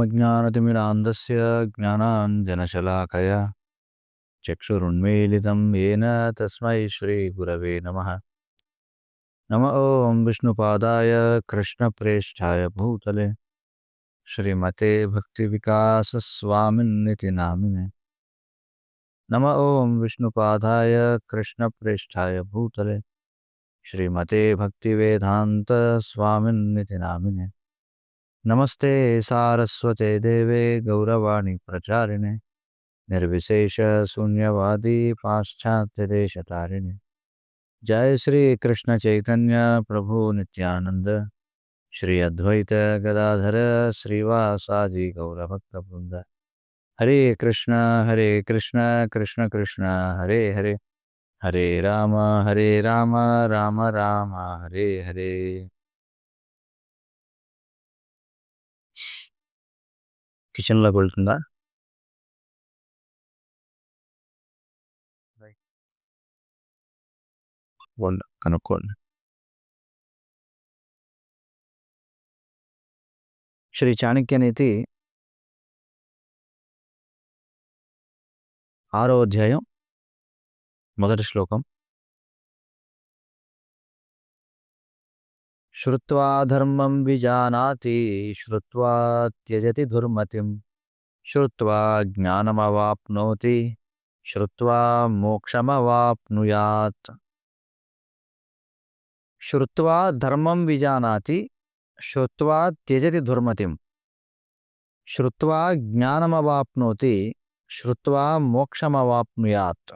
ఓమజ్ఞానతిమిరాంధస్య జ్ఞానాంజనశలాకయా చక్షురున్మీలితం येन తస్మై శ్రీగురవే నమః. నమ ఓం విష్ణుపాదాయ కృష్ణప్రేష్ఠాయ భూతలే శ్రీమతే భక్తివికాసస్వామిన్నితి నామినే. నమ ఓం విష్ణుపాదాయ కృష్ణప్రేష్ఠాయ భూతలే శ్రీమతే భక్తివేదాంత స్వామిన్నితి నామినే. నమస్తే సారస్వతే దేవే గౌరవాణి ప్రచారిణే నిర్విశేష శూన్యవాది పాశ్చాత్యదేశతారిణి. జయ శ్రీ కృష్ణ చైతన్య ప్రభు నిత్యానంద శ్రీ అద్వైత గదాధర శ్రీవాసాది గౌరభక్త బృంద. హరే కృష్ణ కృష్ణ కృష్ణ హరే హరే, హరే రామ రామ రామ హరే హరే. కిచెన్లోకి వెళ్తుందా? కనుక్కోండి. శ్రీ చాణక్యనీతి 6వ అధ్యాయం మొదటి శ్లోకం. శ్రుత్వా ధర్మం విజానాతి శ్రుత్వా త్యజతి దుర్మతిం శ్రుత్వా జ్ఞానమవాప్నోతి శ్రుత్వా మోక్షమవాప్నుయాత్. శ్రుత్వా ధర్మం విజానాతి శ్రుత్వా త్యజతి దుర్మతిం శ్రుత్వా జ్ఞానమవాప్నోతి శ్రుత్వా మోక్షమవాప్నుయాత్.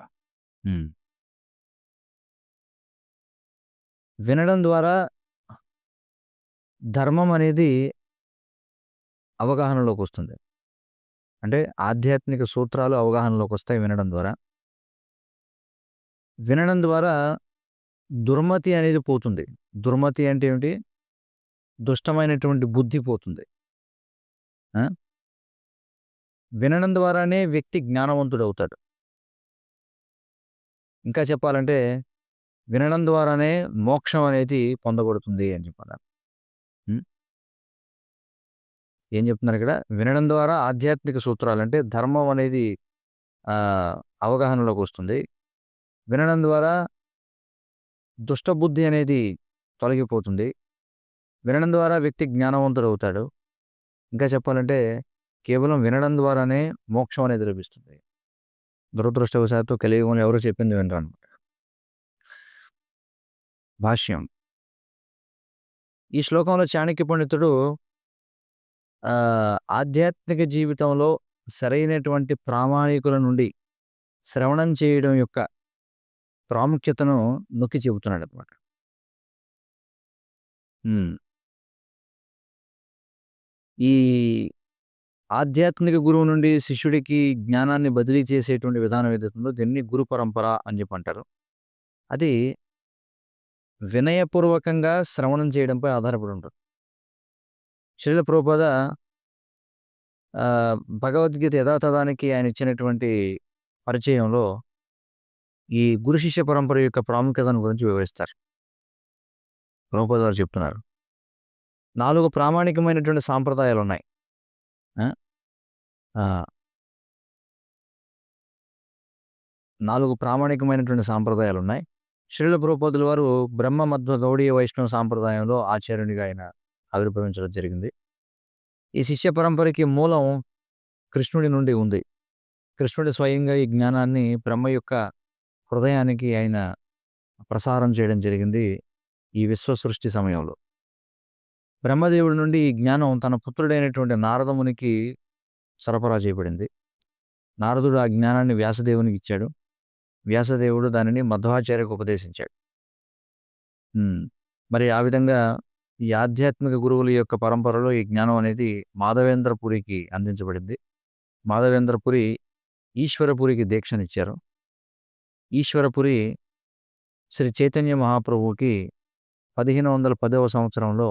వినడం ద్వారా ధర్మం అనేది అవగాహనలోకి వస్తుంది. అంటే ఆధ్యాత్మిక సూత్రాలు అవగాహనలోకి వస్తాయి వినడం ద్వారా. వినడం ద్వారా దుర్మతి అనేది పోతుంది. దుర్మతి అంటే ఏమిటి? దుష్టమైనటువంటి బుద్ధి పోతుంది. వినడం ద్వారానే వ్యక్తి జ్ఞానవంతుడు అవుతాడు. ఇంకా చెప్పాలంటే వినడం ద్వారానే మోక్షం అనేది పొందబడుతుంది అని చెప్పాలి. ఏం చెప్తున్నారు ఇక్కడ? వినడం ద్వారా ఆధ్యాత్మిక సూత్రాలు అంటే ధర్మం అనేది అవగాహనలోకి వస్తుంది. వినడం ద్వారా దుష్టబుద్ధి అనేది తొలగిపోతుంది. వినడం ద్వారా వ్యక్తి జ్ఞానవంతుడు అవుతాడు. ఇంకా చెప్పాలంటే కేవలం వినడం ద్వారానే మోక్షం అనేది లభిస్తుంది. దురదృష్టవశాత్తు కలియుగంలో ఎవరు చెప్పింది వినరు అన్నమాట. భాష్యం. ఈ శ్లోకంలో చాణక్య పండితుడు ఆధ్యాత్మిక జీవితంలో సరైనటువంటి ప్రామాణికుల నుండి శ్రవణం చేయడం యొక్క ప్రాముఖ్యతను నొక్కి చెబుతున్నాడు అన్నమాట. ఈ ఆధ్యాత్మిక గురువు నుండి శిష్యుడికి జ్ఞానాన్ని బదిలీ చేసేటువంటి విధానం ఏదైతుందో దీన్ని గురు పరంపర అని చెప్పి అంటారు. అది వినయపూర్వకంగా శ్రవణం చేయడంపై ఆధారపడి ఉంటుంది. శ్రీల ప్రభుపాద భగవద్గీత యథాతథానికి ఆయన ఇచ్చినటువంటి పరిచయంలో ఈ గురు శిష్య పరంపర యొక్క ప్రాముఖ్యతను గురించి వివరిస్తారు. ప్రభుపాద వారు చెప్తున్నారు, 4 ప్రామాణికమైనటువంటి సాంప్రదాయాలు ఉన్నాయి. 4 ప్రామాణికమైనటువంటి సాంప్రదాయాలు ఉన్నాయి. శ్రీల ప్రభుపాదుల వారు బ్రహ్మ మధ్వ గౌడీయ వైష్ణవ సాంప్రదాయంలో ఆచార్యునిగా ఆయన ఆవిర్భవించడం జరిగింది. ఈ శిష్య పరంపరకి మూలం కృష్ణుడి నుండి ఉంది. కృష్ణుడి స్వయంగా ఈ జ్ఞానాన్ని బ్రహ్మ యొక్క హృదయానికి ఆయన ప్రసారం చేయడం జరిగింది. ఈ విశ్వ సృష్టి సమయంలో బ్రహ్మదేవుడి నుండి ఈ జ్ఞానం తన పుత్రుడైనటువంటి నారదమునికి సరఫరా చేయబడింది. నారదుడు ఆ జ్ఞానాన్ని వ్యాసదేవునికి ఇచ్చాడు. వ్యాసదేవుడు దానిని మధ్వాచార్యకు ఉపదేశించాడు. మరి ఆ విధంగా ఈ ఆధ్యాత్మిక గురువుల యొక్క పరంపరలో ఈ జ్ఞానం అనేది మాధవేంద్రపురికి అందించబడింది. మాధవేంద్రపురి ఈశ్వరపురికి దీక్షనిచ్చారు. ఈశ్వరపురి శ్రీ చైతన్య మహాప్రభువుకి 1510వ సంవత్సరంలో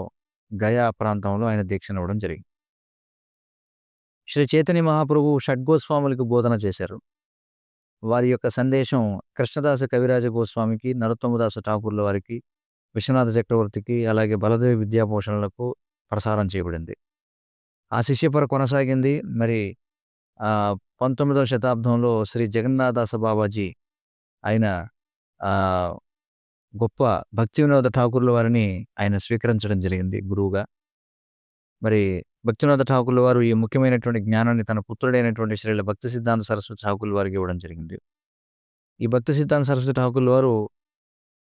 గయా ప్రాంతంలో ఆయన దీక్షనివ్వడం జరిగింది. శ్రీ చైతన్య మహాప్రభు షడ్గోస్వాములకు బోధన చేశారు. వారి యొక్క సందేశం కృష్ణదాస కవిరాజ గోస్వామికి, నరోత్తమదాస ఠాకూర్ల వారికి, విశ్వనాథ చక్రవర్తికి, అలాగే బలదేవ విద్యాభూషణులకు ప్రసారం చేయబడింది. ఆ శిష్యపర కొనసాగింది. మరి 19వ శతాబ్దంలో శ్రీ జగన్నాథదాస బాబాజీ ఆయన ఆహ్, గొప్ప భక్తి వినోద ఠాకూర్‌ల వారిని ఆయన స్వీకరించడం జరిగింది గురువుగా. మరి భక్తివినోద ఠాకూర్‌ల వారు ఈ ముఖ్యమైనటువంటి జ్ఞానాన్ని తన పుత్రుడైనటువంటి శ్రీల భక్తి సిద్ధాంత సరస్వతి ఠాకూర్‌ల వారికి ఇవ్వడం జరిగింది. ఈ భక్తి సిద్ధాంత సరస్వతి ఠాకూర్‌ల వారు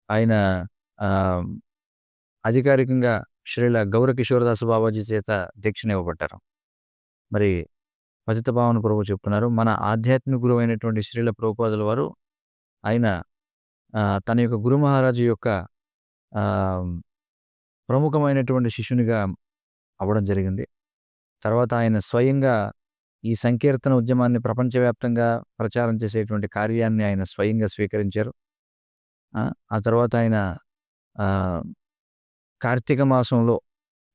ఆయన ఆహ్, అధికారికంగా శ్రీల గౌర కిషోరదాస్ బాబాజీ చేత దీక్షను ఇవ్వబడ్డారు. మరి పతిత పావన ప్రభు చెప్తున్నారు. మన ఆధ్యాత్మిక గురువైనటువంటి శ్రీల ప్రభుపాదుల వారు ఆయన తన యొక్క గురు మహారాజు యొక్క ఆహ్, ప్రముఖమైనటువంటి శిష్యునిగా అవ్వడం జరిగింది. తర్వాత ఆయన స్వయంగా ఈ సంకీర్తన ఉద్యమాన్ని ప్రపంచవ్యాప్తంగా ప్రచారం చేసేటువంటి కార్యాన్ని ఆయన స్వయంగా స్వీకరించారు. ఆ! ఆ తర్వాత ఆయన ఆహ్, కార్తీక మాసంలో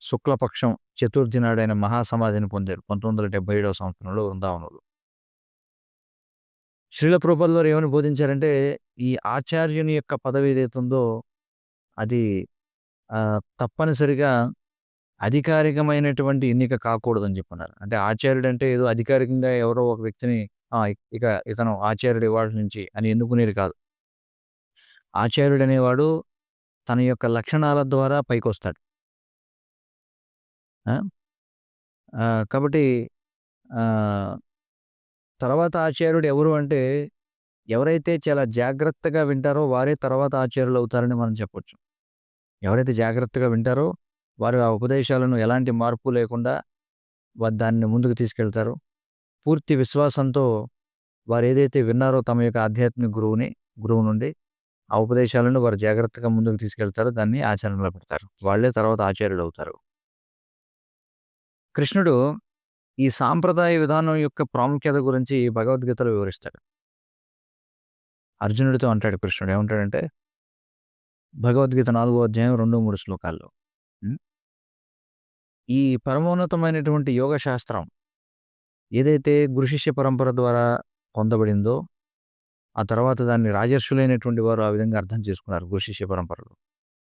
శుక్లపక్షం చతుర్థి నాడు ఆయన మహాసమాధిని పొందారు. 1977వ సంవత్సరంలో వృందావనంలో. శ్రీల ప్రభుపాదుల వారు ఏమని బోధించారంటే, ఈ ఆచార్యుని యొక్క పదవి ఏదైతే ఉందో అది తప్పనిసరిగా అధికారికమైనటువంటి ఎన్నిక కాకూడదని చెప్పన్నారు. అంటే ఆచార్యుడంటే ఏదో అధికారికంగా ఎవరో ఒక వ్యక్తిని ఆ! ఇక ఇతను ఆచార్యుడు ఇవాల్టి నుంచి అని ఎన్నుకునేది కాదు. ఆచార్యుడనేవాడు తన యొక్క లక్షణాల ద్వారా పైకొస్తాడు. ఆ! కాబట్టి ఆహ్, తర్వాత ఆచార్యుడు ఎవరు అంటే, ఎవరైతే చాలా జాగ్రత్తగా వింటారో వారే తర్వాత ఆచార్యులవుతారని మనం చెప్పొచ్చు. ఎవరైతే జాగ్రత్తగా వింటారో వారు ఆ ఉపదేశాలను ఎలాంటి మార్పు లేకుండా దాన్ని ముందుకు తీసుకెళ్తారో, పూర్తి విశ్వాసంతో వారేదైతే విన్నారో తమ యొక్క ఆధ్యాత్మిక గురువు నుండి ఆ ఉపదేశాలను వారు జాగ్రత్తగా ముందుకు తీసుకెళ్తారో దాన్ని ఆచరణలో పెడతారు. వాళ్ళే తర్వాత ఆచార్యులవుతారు. కృష్ణుడు ఈ సాంప్రదాయ విధానం యొక్క ప్రాముఖ్యత గురించి భగవద్గీతలో వివరిస్తాడు. అర్జునుడితో అంటాడు కృష్ణుడు ఏమంటాడంటే, భగవద్గీత 4వ అధ్యాయం 2, 3 శ్లోకాల్లో. హ్మ్. ఈ పరమోన్నతమైనటువంటి యోగ శాస్త్రం ఏదైతే గురు శిష్య పరంపర ద్వారా పొందబడిందో, ఆ తర్వాత దాన్ని రాజర్షులైనటువంటి వారు ఆ విధంగా అర్థం చేసుకున్నారు గురు శిష్య పరంపరలో.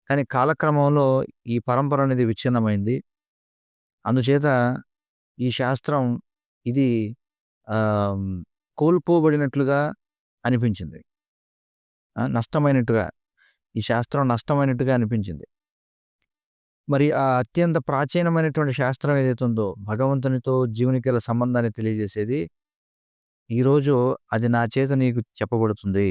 కానీ కాలక్రమంలో ఈ పరంపర అనేది విచ్ఛిన్నమైంది. అందుచేత ఈ శాస్త్రం ఇది ఆహ్, కోల్పోబడినట్లుగా అనిపించింది. నష్టమైనట్టుగా ఈ శాస్త్రం నష్టమైనట్టుగా అనిపించింది. మరి ఆ అత్యంత ప్రాచీనమైనటువంటి శాస్త్రం ఏదైతే ఉందో, భగవంతునితో జీవునికి గల సంబంధాన్ని తెలియజేసేది, ఈరోజు అది నా చేత నీకు చెప్పబడుతుంది.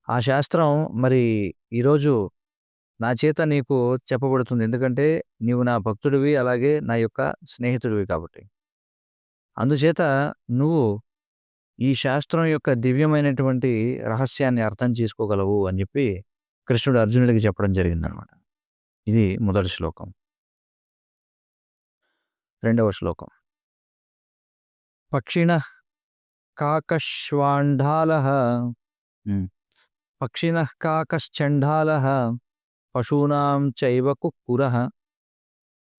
ఆ శాస్త్రం మరి ఈరోజు నా చేత నీకు చెప్పబడుతుంది. ఎందుకంటే నీవు నా భక్తుడివి, అలాగే నా యొక్క స్నేహితుడివి కాబట్టి. అందుచేత నువ్వు ఈ శాస్త్రం యొక్క దివ్యమైనటువంటి రహస్యాన్ని అర్థం చేసుకోగలవు అని చెప్పి కృష్ణుడు అర్జునుడికి చెప్పడం జరిగిందనమాట. ఇది మొదటి శ్లోకం. రెండవ శ్లోకం. పక్షిణః కాకశ్వాండాలః హ్మ్. పక్షిణః కాకశ్చండాలః పశూనాం చైవ కుక్కురః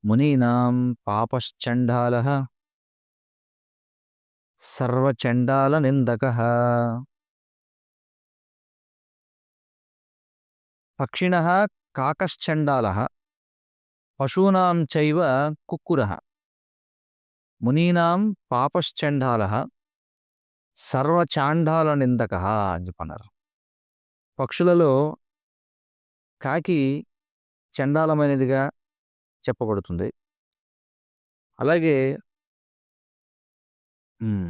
మునీనాం పాపశ్చండాలః సర్వచండాలనిందకః. పక్షిణః కాకశ్చండాలః పశూనాం చైవ కుక్కురః మునీనాం పాపశ్చండాలః సర్వచాండాలనిందకః అని చెప్పన్నారు. పక్షులలో కాకి చండాలమైనదిగా చెప్పబడుతుంది. అలాగే హ్మ్.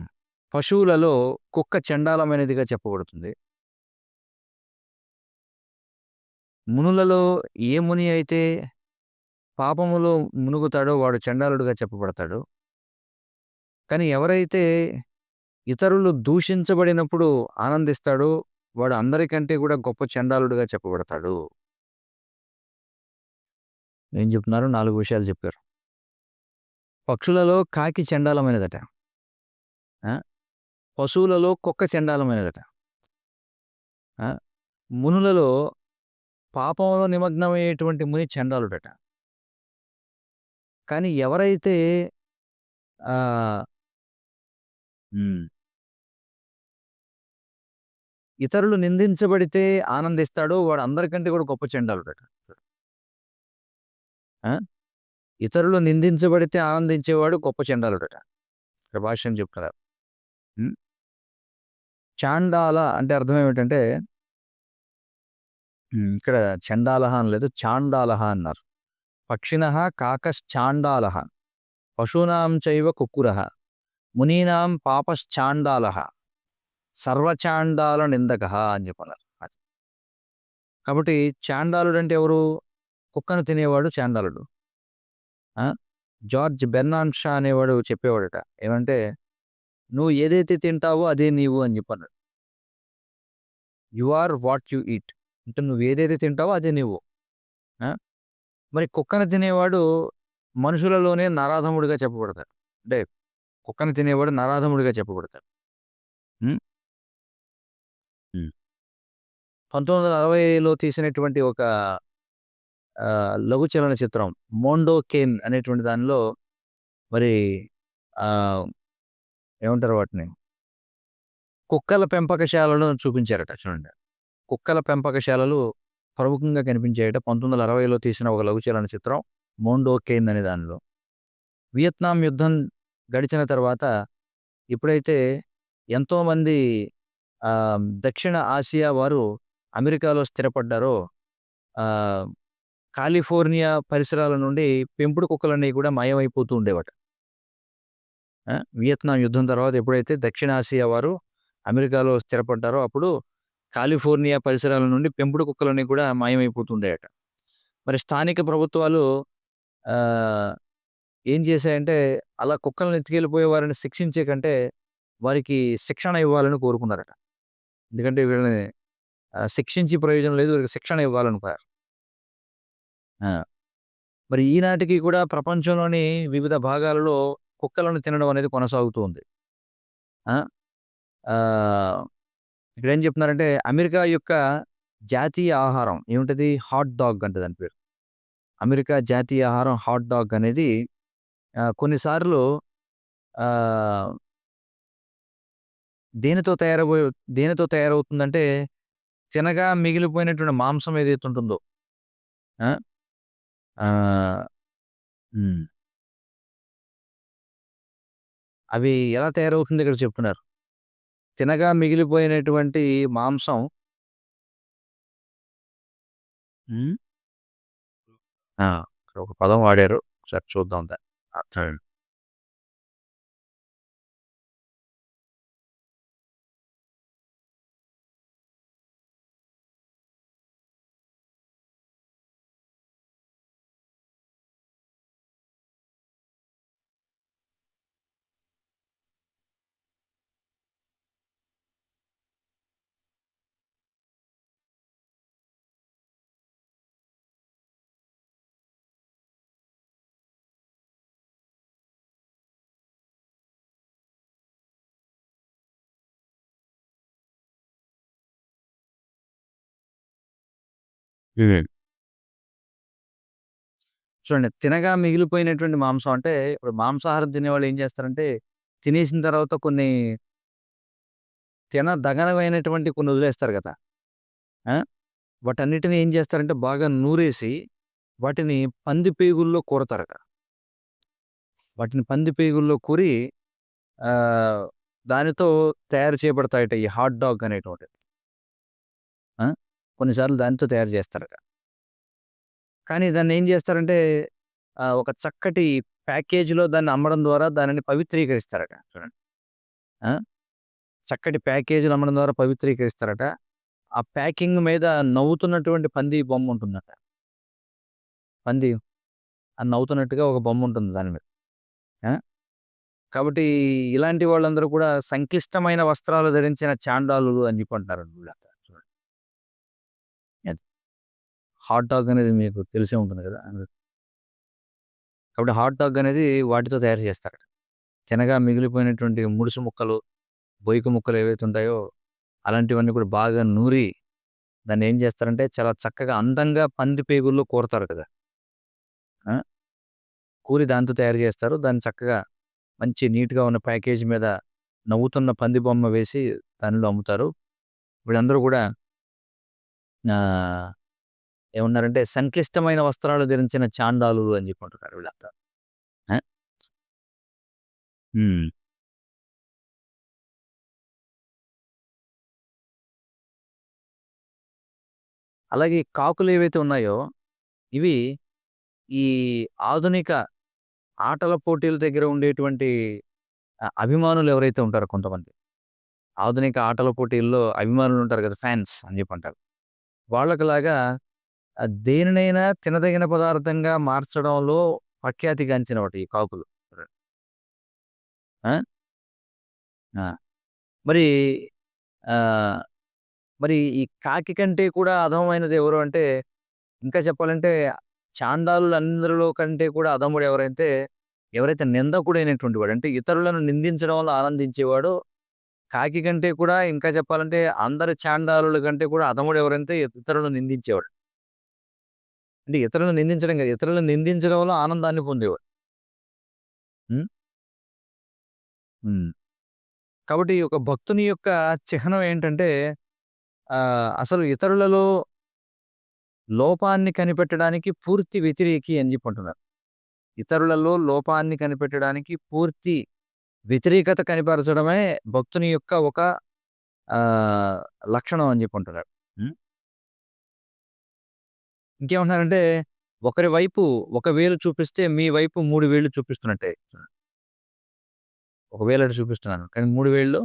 పశువులలో కుక్క చండాలమైనదిగా చెప్పబడుతుంది. మునులలో ఏ ముని అయితే పాపములో మునుగుతాడో వాడు చండాలుడుగా చెప్పబడతాడు. కానీ ఎవరైతే ఇతరులు దూషించబడినప్పుడు ఆనందిస్తాడో వాడు అందరికంటే కూడా గొప్ప చండాలుడుగా చెప్పబడతాడు. ఏం చెప్తున్నారు? 4 విషయాలు చెప్పారు. పక్షులలో కాకి చండాలమైనదట. ఆ! పశువులలో కుక్క చండాలమైనదట. ఆ! మునులలో పాపంలో నిమగ్నమయ్యేటువంటి ముని చండాలుడట. కానీ ఎవరైతే ఆహ్, హ్మ్. ఇతరులు నిందించబడితే ఆనందిస్తాడో వాడు అందరికంటే కూడా గొప్ప చండాలుడట. ఆ! ఇతరులు నిందించబడితే ఆనందించేవాడు గొప్ప చండాలుడట. ఇక్కడ భాష్యం చెప్తున్నారు. హ్మ్. చాండాల అంటే అర్థం ఏమిటంటే ఇక్కడ చండాలహ అనలేదు. చాండాలహ అన్నారు. పక్షిణః కాకశ్చాండాలః, పశూనాం చైవ కుక్కురః, మునీనాం పాపశ్చాండాలః, సర్వచాండాల నిందకః అని చెప్పన్నారు. అది. కాబట్టి చాండాలుడంటే ఎవరు? కుక్కను తినేవాడు చాండాలుడు. ఆ! జార్జ్ బెర్నార్డ్ షా అనేవాడు చెప్పేవాడట. ఏమంటే, "నువ్వు ఏదైతే తింటావో అదే నీవు" అని చెప్పన్నాడు. "You are what you eat." అంటే నువ్వు ఏదైతే తింటావో అదే నీవు. ఆ! మరి కుక్కను తినేవాడు మనుషులలోనే నరాధముడిగా చెప్పబడతాడు. అంటే కుక్కను తినేవాడు నరాధముడిగా చెప్పబడతాడు. హ్మ్. హ్మ్. 1960లో తీసినటువంటి ఒక లఘు చలనచిత్రం 'మోండో కేన్' అనేటువంటి దానిలో మరి ఆహ్, ఏమంటారు వాటిని? కుక్కల పెంపకశాలను చూపించారట చూడండి. కుక్కల పెంపకశాలలు ప్రముఖంగా కనిపించాయట. 1960లో తీసిన ఒక లఘు చలనచిత్రం 'మోండో కేన్' అనే దానిలో. వియత్నాం యుద్ధం గడిచిన తర్వాత ఎప్పుడైతే ఎంతోమంది దక్షిణ ఆసియా వారు అమెరికాలో స్థిరపడ్డారో ఆహ్, కాలిఫోర్నియా పరిసరాల నుండి పెంపుడు కుక్కలన్నీ కూడా మాయమైపోతూ ఉండేవట. వియత్నాం యుద్ధం తర్వాత ఎప్పుడైతే దక్షిణాసియా వారు అమెరికాలో స్థిరపడ్డారో అప్పుడు కాలిఫోర్నియా పరిసరాల నుండి పెంపుడు కుక్కలన్నీ కూడా మాయమైపోతుండేయట. మరి స్థానిక ప్రభుత్వాలు ఆహ్, ఏం చేశాయంటే అలా కుక్కలను ఎత్తుకెళ్ళిపోయే వారిని శిక్షించే కంటే వారికి శిక్షణ ఇవ్వాలని కోరుకున్నారట. ఎందుకంటే వీళ్ళని శిక్షించి ప్రయోజనం లేదు. వీళ్ళకి శిక్షణ ఇవ్వాలనుకున్నారు. ఆ! మరి ఈనాటికి కూడా ప్రపంచంలోని వివిధ భాగాలలో కుక్కలను తినడం అనేది కొనసాగుతూ ఉంది. ఆ! ఆహ్, ఇక్కడేం చెప్తున్నారంటే అమెరికా యొక్క జాతీయ ఆహారం ఏమిటది? హాట్ డాగ్ అంట దాని పేరు. అమెరికా జాతీయ ఆహారం హాట్ డాగ్ అనేది కొన్నిసార్లు ఆహ్, దేనితో తయారబోయే దేనితో తయారవుతుందంటే తినగా మిగిలిపోయినటువంటి మాంసం ఏదైతే ఉంటుందో ఆ! ఆహ్, హ్మ్. అవి ఎలా తయారవుతుందో ఇక్కడ చెప్తున్నారు. తినగా మిగిలిపోయినటువంటి మాంసం హ్మ్. ఆ! ఇక్కడ ఒక పదం వాడారు. ఒకసారి చూద్దాం దాన్ని. అర్థం హ్మ్. చూడండి తినగా మిగిలిపోయినటువంటి మాంసం అంటే ఇప్పుడు మాంసాహారం తినేవాళ్ళు ఏం చేస్తారంటే తినేసిన తర్వాత కొన్ని తినదగనివైనటువంటి కొన్ని వదిలేస్తారు గదా! ఆ! వాటన్నిటిని ఏం చేస్తారంటే బాగా నూరేసి వాటిని పంది పేగుల్లో కూరతారట. వాటిని పంది పేగుల్లో కూరి ఆహ్, దానితో తయారు చేయబడతాయట ఈ హాట్ డాగ్ అనేటువంటిది. ఆ! కొన్నిసార్లు దానితో తయారు చేస్తారట. కానీ దాన్నేం జేస్తారంటే ఒక చక్కటి ప్యాకేజ్‌లో దాన్ని అమ్మడం ద్వారా దానిని పవిత్రీకరిస్తారట చూడండి. ఆ! చక్కటి ప్యాకేజీలో అమ్మడం ద్వారా పవిత్రీకరిస్తారట. ఆ ప్యాకింగ్ మీద నవ్వుతున్నటువంటి పంది బొమ్ముంటుందట. పంది నవ్వుతున్నట్టుగా ఒక బొమ్ముంటుంది దాని మీద. ఆ! కాబట్టి ఇలాంటి వాళ్ళందరూ కూడా సంక్లిష్టమైన వస్త్రాలు ధరించిన చాండాలులు అని జెప్పి అంటారండి వీళ్ళంతా చూడండి. అది. హాట్ డాగ్ అనేది మీకు తెలిసే ఉంటుంది గదా! కాబట్టి హాట్ డాగ్ అనేది వాటితో తయారు చేస్తారట. తినగా మిగిలిపోయినటువంటి ముడుసు ముక్కలు, బొయిక ముక్కలు ఏవైతే ఉంటాయో, అలాంటివన్నీ కూడా బాగా నూరి దాన్నేం చేస్తారంటే, చాలా చక్కగా అందంగా పంది పేగుల్లో కూరతారు కదా! ఆ! కూరి దాంతో తయారు చేస్తారు. దాన్ని చక్కగా మంచి నీట్‌గా ఉన్న ప్యాకేజ్ మీద నవ్వుతున్న పంది బొమ్మ వేసి దానిలో అమ్ముతారు. వీళ్ళందరూ గూడా ఆహ్, ఏమన్నారంటే సంక్లిష్టమైన వస్త్రాలు ధరించిన చాండాలులు అని జెప్పి అంటున్నారు వీళ్ళంతా. ఆ! హ్మ్. అలాగే ఈ కాకులేవైతే ఉన్నాయో, ఇవి ఈ ఆధునిక ఆటల పోటీల దగ్గర ఉండేటువంటి అభిమానులు ఎవరైతే ఉంటారో కొంతమంది. ఆధునిక ఆటల పోటీల్లో అభిమానులుంటారు గదా! ఫాన్స్ అని జెప్పంటారు. వాళ్ళకిలాగా దేనినైనా తినదగిన పదార్థంగా మార్చడంలో ప్రఖ్యాతిగాంచినవాటు ఈ కాకులు. ఆ! ఆ! మరి ఆహ్, మరి ఈ కాకి కంటే కూడా అధమమైనది ఎవరు అంటే, ఇంకా చెప్పాలంటే చాండాలులందరిలో కంటే కూడా అధముడు ఎవరైతే, ఎవరైతే నిందకుడైనటువంటి వాడు. అంటే ఇతరులను నిందించడం వల్ల ఆనందించేవాడో, కాకి కంటే కూడా ఇంకా చెప్పాలంటే అందరి చాండాలుల కంటే కూడా అధముడు ఎవరంటే ఇతరులను నిందించేవాడు. అంటే ఇతరులను నిందించడం కాదు. ఇతరులను నిందించడం వల్ల ఆనందాన్ని పొందేవాడు. హ్మ్. హ్మ్. కాబట్టి ఒక భక్తుని యొక్క చిహ్నం ఏంటంటే అసలు ఇతరులలో లోపాన్ని కనిపెట్టడానికి పూర్తి వ్యతిరేకి అని చెప్పి అంటున్నారు. ఇతరులలో లోపాన్ని కనిపెట్టడానికి పూర్తి వ్యతిరేకత కనపరచడమే భక్తుని యొక్క ఒక ఆహ్, లక్షణం అని చెప్పి అంటున్నారు. హ్మ్. ఇంకేమంటున్నారంటే ఒకరి వైపు ఒక వేలు చూపిస్తే మీ వైపు 3 వేళ్ళు చూపిస్తున్నట్టే. ఒక వేలెట్టి చూపిస్తున్నాను. కానీ 3 వేళ్ళు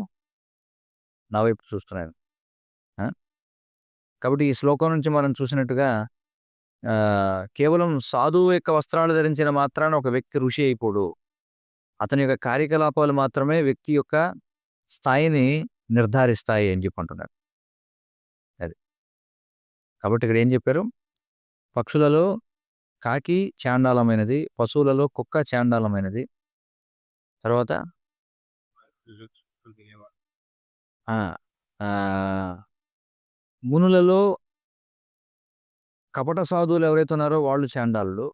నా వైపు చూస్తున్నాను. ఆ! కాబట్టి ఈ శ్లోకం నుంచి మనం చూసినట్టుగా కేవలం సాధువు యొక్క వస్త్రాలు ధరించిన మాత్రాన ఒక వ్యక్తి ఋషి అయిపోడు. అతని యొక్క కార్యకలాపాలు మాత్రమే వ్యక్తి యొక్క స్థాయిని నిర్ధారిస్తాయి అని చెప్పి అంటున్నారు. అది. కాబట్టి ఇక్కడ ఏం చెప్పారు? పక్షులలో కాకి చాండాలమైనది. పశువులలో కుక్క చాండాలమైనది. తర్వాత ఆ! ఆహ్, మునులలో కపట సాధువులు ఎవరైతే ఉన్నారో వాళ్ళు చాండాలులు.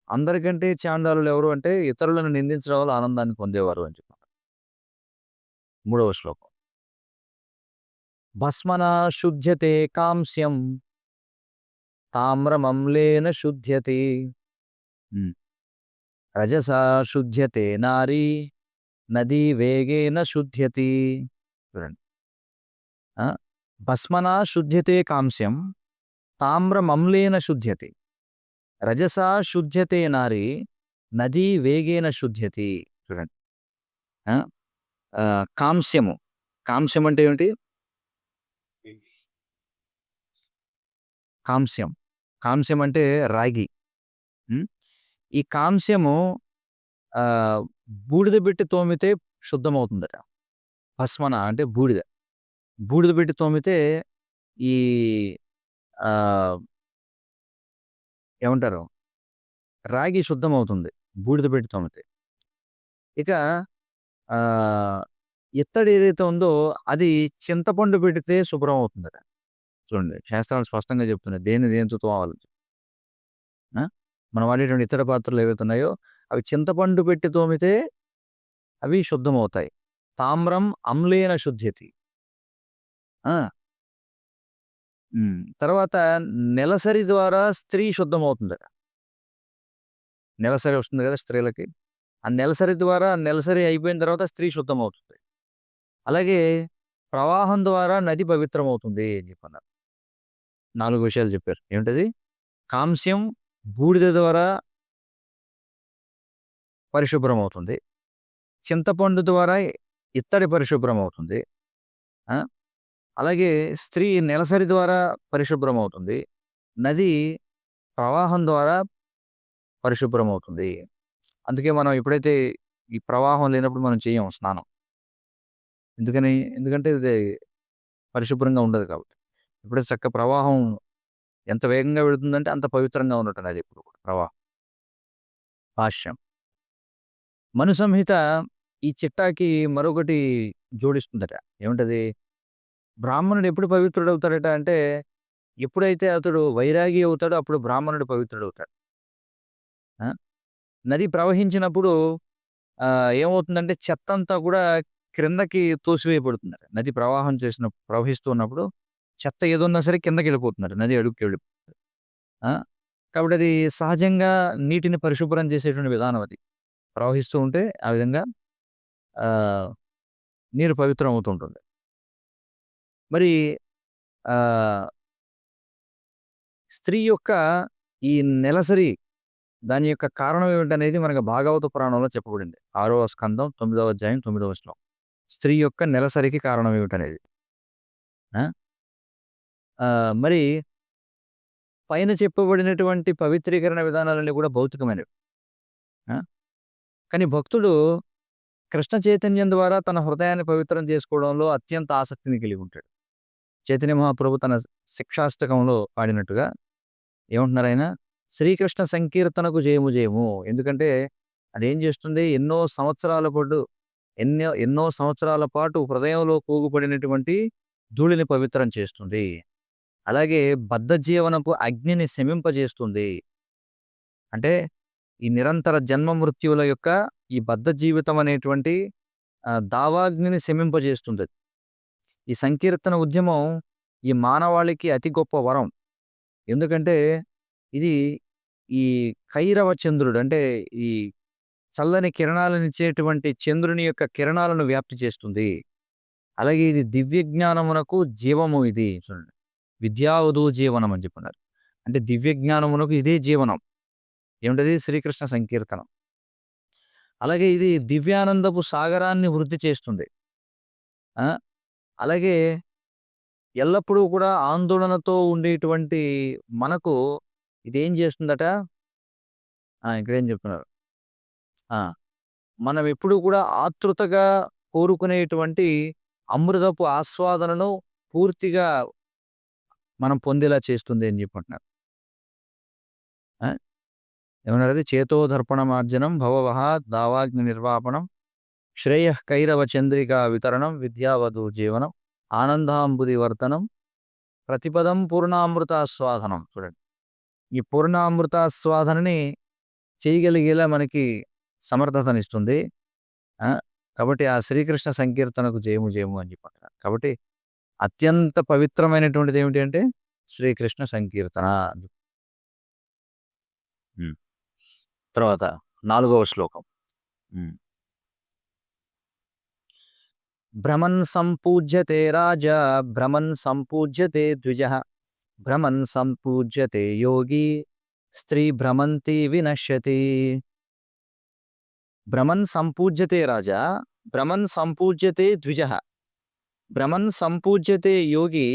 అందరికంటే చాండాలులు ఎవరు అంటే ఇతరులను నిందించడం వల్ల ఆనందాన్ని పొందేవారు అని చెప్పి. మూడవ శ్లోకం. భస్మనా శుధ్యతే కాంస్యం తామ్రమమ్లేన శుధ్యతే. హ్మ్. రజసా శుధ్యతే నారీ నదీ వేగేన శుధ్యతి. చూడండి. ఆ! భస్మనా శుధ్యతే కాంస్యం తామ్రమమ్లేన శుధ్యతి. రజసా శుధ్యతే నారీ నదీ వేగేన శుధ్యతి. చూడండి. ఆ! కాంస్యము. కాంస్యం అంటే ఏమిటి? కాంస్యం. కాంస్యం అంటే రాగి. హ్మ్. ఈ కాంస్యము ఆహ్, బూడిద పెట్టి తోమితే శుద్ధమవుతుందట. భస్మన అంటే బూడిద. బూడిద పెట్టి తోమితే ఈ ఆహ్, ఏమంటారు? రాగి శుద్ధమవుతుంది. బూడిద పెట్టి తోమితే. ఇక ఆహ్, ఇత్తడి ఏదైతే ఉందో అది చింతపండు పెడితే శుభ్రం అవుతుందట. చూడండి శాస్త్రాలు స్పష్టంగా చెప్తున్నాయి. దేన్ని దేనితో తోమాలో. ఆ! మనం వాడేటువంటి ఇతర పాత్రలు ఏవైతే ఉన్నాయో అవి చింతపండు పెట్టి తోమితే అవి శుద్ధమవుతాయి. తామ్రం అమ్లేన శుద్ధ్యతి. ఆ! తర్వాత నెలసరి ద్వారా స్త్రీ శుద్ధమవుతుందట. నెలసరి వస్తుంది కదా స్త్రీలకి. ఆ నెలసరి ద్వారా నెలసరి అయిపోయిన తర్వాత స్త్రీ శుద్ధమవుతుంది. అలాగే ప్రవాహం ద్వారా నది పవిత్రమవుతుంది అని చెప్పన్నారు. 4 విషయాలు చెప్పారు. ఏమిటది? కాంస్యం బూడిద ద్వారా పరిశుభ్రమవుతుంది. చింతపండు ద్వారా ఇత్తడి పరిశుభ్రమవుతుంది. ఆ! అలాగే స్త్రీ నెలసరి ద్వారా పరిశుభ్రమవుతుంది. నది ప్రవాహం ద్వారా పరిశుభ్రమవుతుంది. అందుకే మనం ఎప్పుడైతే ఈ ప్రవాహం లేనప్పుడు మనం చెయ్యం స్నానం. ఎందుకని? ఎందుకంటే ఇది పరిశుభ్రంగా ఉండదు కాబట్టి. ఎప్పుడైతే ప్రవాహం ఎంత వేగంగా వెళుతుందంటే అంత పవిత్రంగా ఉన్నట్టు నది ఎప్పుడు కూడా ప్రవాహం. భాష్యం. మను సంహిత ఈ చిట్టాకి మరొకటి జోడిస్తుందట. ఏముంటది? బ్రాహ్మణుడు ఎప్పుడు పవిత్రుడవుతాడట అంటే, ఎప్పుడైతే అతడు వైరాగి అవుతాడో అప్పుడు బ్రాహ్మణుడు పవిత్రుడవుతాడు. ఆ! నది ప్రవహించినప్పుడు ఏమవుతుందంటే చెత్తంతా కూడా క్రిందకి తోసివేయబడుతుందట. నది ప్రవహిస్తూ ఉన్నప్పుడు చెత్త ఏదున్నా సరే కిందకెళ్ళిపోతుందట. నది అడుగుకెళ్ళి. ఆ! కాబట్టి అది సహజంగా నీటిని పరిశుభ్రం చేసేటువంటి విధానం అది. ప్రవహిస్తూ ఉంటే ఆ విధంగా ఆహ్, నీరు పవిత్రం అవుతూ ఉంటుంది. మరి ఆహ్, స్త్రీ యొక్క ఈ నెలసరి దాని యొక్క కారణం ఏమిటనేది మనకు భాగవత పురాణంలో చెప్పబడింది. 6వ స్కందం 9వ అధ్యాయం 9వ శ్లోకం. స్త్రీ యొక్క నెలసరికి కారణం ఏమిటనేది. ఆ! మరి పైన చెప్పబడినటువంటి పవిత్రీకరణ విధానాలన్నీ కూడా భౌతికమైనవి. ఆ! కానీ భక్తుడు కృష్ణ చైతన్యం ద్వారా తన హృదయాన్ని పవిత్రం చేసుకోవడంలో అత్యంత ఆసక్తిని కలిగి ఉంటాడు. చైతన్య మహాప్రభు తన శిక్షాష్టకంలో పాడినట్టుగా ఏమంటున్నారాయన? శ్రీకృష్ణ సంకీర్తనకు జయము జయము. ఎందుకంటే అదేం చేస్తుంది ఎన్నో ఎన్నో సంవత్సరాల పాటు హృదయంలో పోగుపడినటువంటి ధూళిని పవిత్రం చేస్తుంది. అలాగే బద్ధ జీవనపు అగ్నిని శమింపజేస్తుంది. అంటే ఈ నిరంతర జన్మ మృత్యువుల యొక్క ఈ బద్ధ జీవితం అనేటువంటి దావాగ్నిని శమింపజేస్తుందది. ఈ సంకీర్తన ఉద్యమం ఈ మానవాళికి అతి గొప్ప వరం. ఎందుకంటే ఇది ఈ కైరవ చంద్రుడు అంటే ఈ చల్లని కిరణాలనిచ్చేటువంటి చంద్రుని యొక్క కిరణాలను వ్యాప్తి చేస్తుంది. అలాగే ఇది దివ్య జ్ఞానమునకు జీవము ఇది. చూడండి. విద్యావధూ జీవనం అని చెప్పన్నారు. అంటే దివ్య జ్ఞానమునకు ఇదే జీవనం. ఏమిటది? శ్రీకృష్ణ సంకీర్తనం. అలాగే ఇది దివ్యానందపు సాగరాన్ని వృద్ధి చేస్తుంది. ఆ! అలాగే ఎల్లప్పుడూ కూడా ఆందోళనతో ఉండేటువంటి మనకు ఇదేం చేస్తుందట? ఇక్కడేం చెప్తున్నారు? ఆ! మనం ఎప్పుడూ కూడా ఆతృతగా కోరుకునేటువంటి అమృతపు ఆస్వాదనను పూర్తిగా మనం పొందేలా చేస్తుంది అని చెప్పంటున్నారు. ఆ! ఏమన్నారది? చేతో దర్పణమార్జనం భవవహ దావాగ్ని నిర్వాపణం శ్రేయః కైరవ చంద్రికా వితరణం విద్యావధూ జీవనం ఆనందాంబుది వర్ధనం ప్రతిపదం పూర్ణామృతాస్వాదనం. చూడండి. ఈ పూర్ణామృతాస్వాదనని చేయగలిగేలా మనకి సమర్థతనిస్తుంది. ఆ! కాబట్టి ఆ శ్రీకృష్ణ సంకీర్తనకు జయము జయము అని చెప్పంటారు. కాబట్టి అత్యంత పవిత్రమైనటువంటిది ఏమిటి అంటే శ్రీకృష్ణ సంకీర్తన. హ్మ్. తర్వాత 4వ శ్లోకం. హ్మ్. భ్రమన్ సంపూజ్యతే రాజా భ్రమన్ సంపూజ్యతే ద్విజః భ్రమన్ సంపూజ్యతే యోగి స్త్రీ భ్రమంతి వినశ్యతి. భ్రమన్ సంపూజ్యతే రాజా భ్రమన్ సంపూజ్యతే ద్విజః భ్రమన్ సంపూజ్యతే యోగి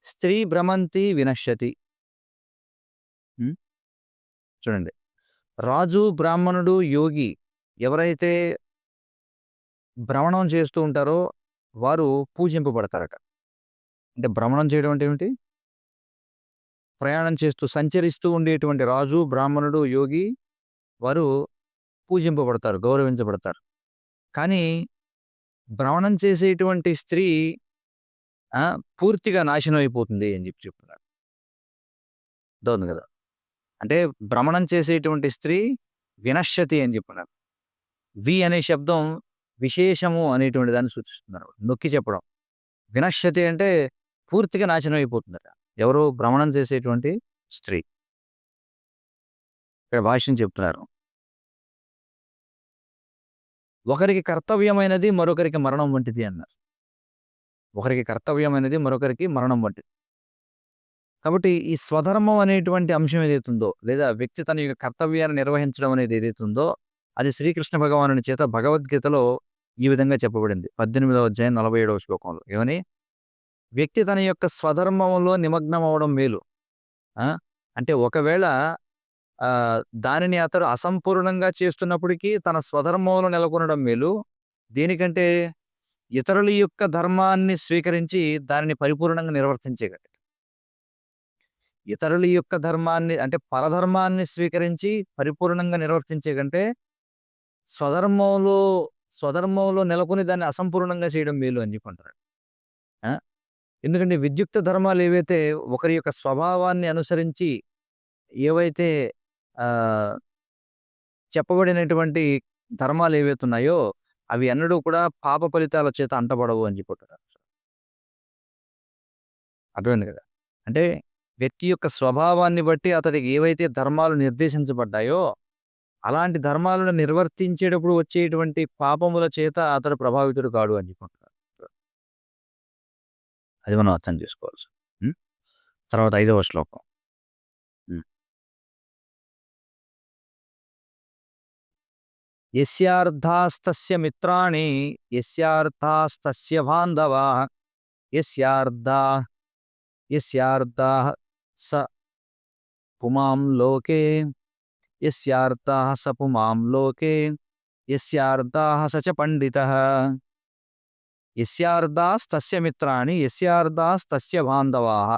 స్త్రీ భ్రమంతి వినశ్యతి. హ్మ్. చూడండి. రాజు, బ్రాహ్మణుడు, యోగి ఎవరైతే భ్రమణం చేస్తూ ఉంటారో వారు పూజింపబడతారట. అంటే భ్రమణం చేయడం అంటే ఏమిటి? ప్రయాణం చేస్తూ సంచరిస్తూ ఉండేటువంటి రాజు, బ్రాహ్మణుడు, యోగి వారు పూజింపబడతారు, గౌరవించబడతారు. కానీ భ్రమణం చేసేటువంటి స్త్రీ ఆ! పూర్తిగా నాశనం అయిపోతుంది అని చెప్తున్నారు. అర్థమవుతుంది కదా! అంటే భ్రమణం చేసేటువంటి స్త్రీ వినశ్యతి అని చెప్పన్నారు. అనే శబ్దం విశేషము అనేటువంటి దాన్ని సూచిస్తున్నారు. నొక్కి చెప్పడం. వినశ్యతి అంటే పూర్తిగా నాశనం అయిపోతుందట. ఎవరు? భ్రమణం చేసేటువంటి స్త్రీ. ఇక్కడ భాష్యం చెప్తున్నారు. ఒకరికి కర్తవ్యమైనది మరొకరికి మరణం వంటిది అన్నారు. ఒకరికి కర్తవ్యమైనది మరొకరికి మరణం వంటిది. కాబట్టి ఈ స్వధర్మం అనేటువంటి అంశం ఏదైతుందో లేదా వ్యక్తి తన యొక్క కర్తవ్యాన్ని నిర్వహించడం అనేది ఏదైతుందో అది శ్రీకృష్ణ భగవానుని చేత భగవద్గీతలో ఈ విధంగా చెప్పబడింది. 18వ అధ్యాయం 47వ శ్లోకంలో. ఏమని? వ్యక్తి తన యొక్క స్వధర్మంలో నిమగ్నం అవ్వడం మేలు. ఆ! అంటే ఒకవేళ దానిని అతడు అసంపూర్ణంగా చేస్తున్నప్పటికీ తన స్వధర్మంలో నెలకొనడం మేలు. దేనికంటే ఇతరుల యొక్క ధర్మాన్ని స్వీకరించి దానిని పరిపూర్ణంగా నిర్వర్తించేగలడు. ఇతరుల యొక్క ధర్మాన్ని అంటే పరధర్మాన్ని స్వీకరించి పరిపూర్ణంగా నిర్వర్తించే కంటే స్వధర్మంలో స్వధర్మంలో నెలకొని దాన్ని అసంపూర్ణంగా చేయడం మేలు అని చెప్పంటారు. ఆ! ఎందుకంటే విద్యుక్త ధర్మాలు ఏవైతే ఒకరి యొక్క స్వభావాన్ని అనుసరించి ఏవైతే ఆహ్, చెప్పబడినటువంటి ధర్మాలు ఏవైతే ఉన్నాయో అవి ఎన్నడూ కూడా పాప ఫలితాల చేత అంటబడవు అని చెప్పారు. అర్థమైంది కదా! అంటే వ్యక్తి యొక్క స్వభావాన్ని బట్టి అతడికి ఏవైతే ధర్మాలు నిర్దేశించబడ్డాయో, అలాంటి ధర్మాలను నిర్వర్తించేటప్పుడు వచ్చేటువంటి పాపముల చేత అతడు ప్రభావితుడు కాడు అని చెప్పుకుంటున్నారు. అది మనం అర్థం చేసుకోవాల్సి. హ్మ్. తర్వాత 5వ శ్లోకం. హ్మ్. యస్యార్థాస్తస్య మిత్రాణి యస్యార్థాస్తస్య బాంధవాః యస్యార్థా యస్యార్థాః స పుమాం లోకే యస్యార్థాః స పుమాం లోకే యస్యార్థాః స చ పండితః యస్యార్థాస్తస్య మిత్రాణి యస్యార్థాస్తస్య బాంధవాః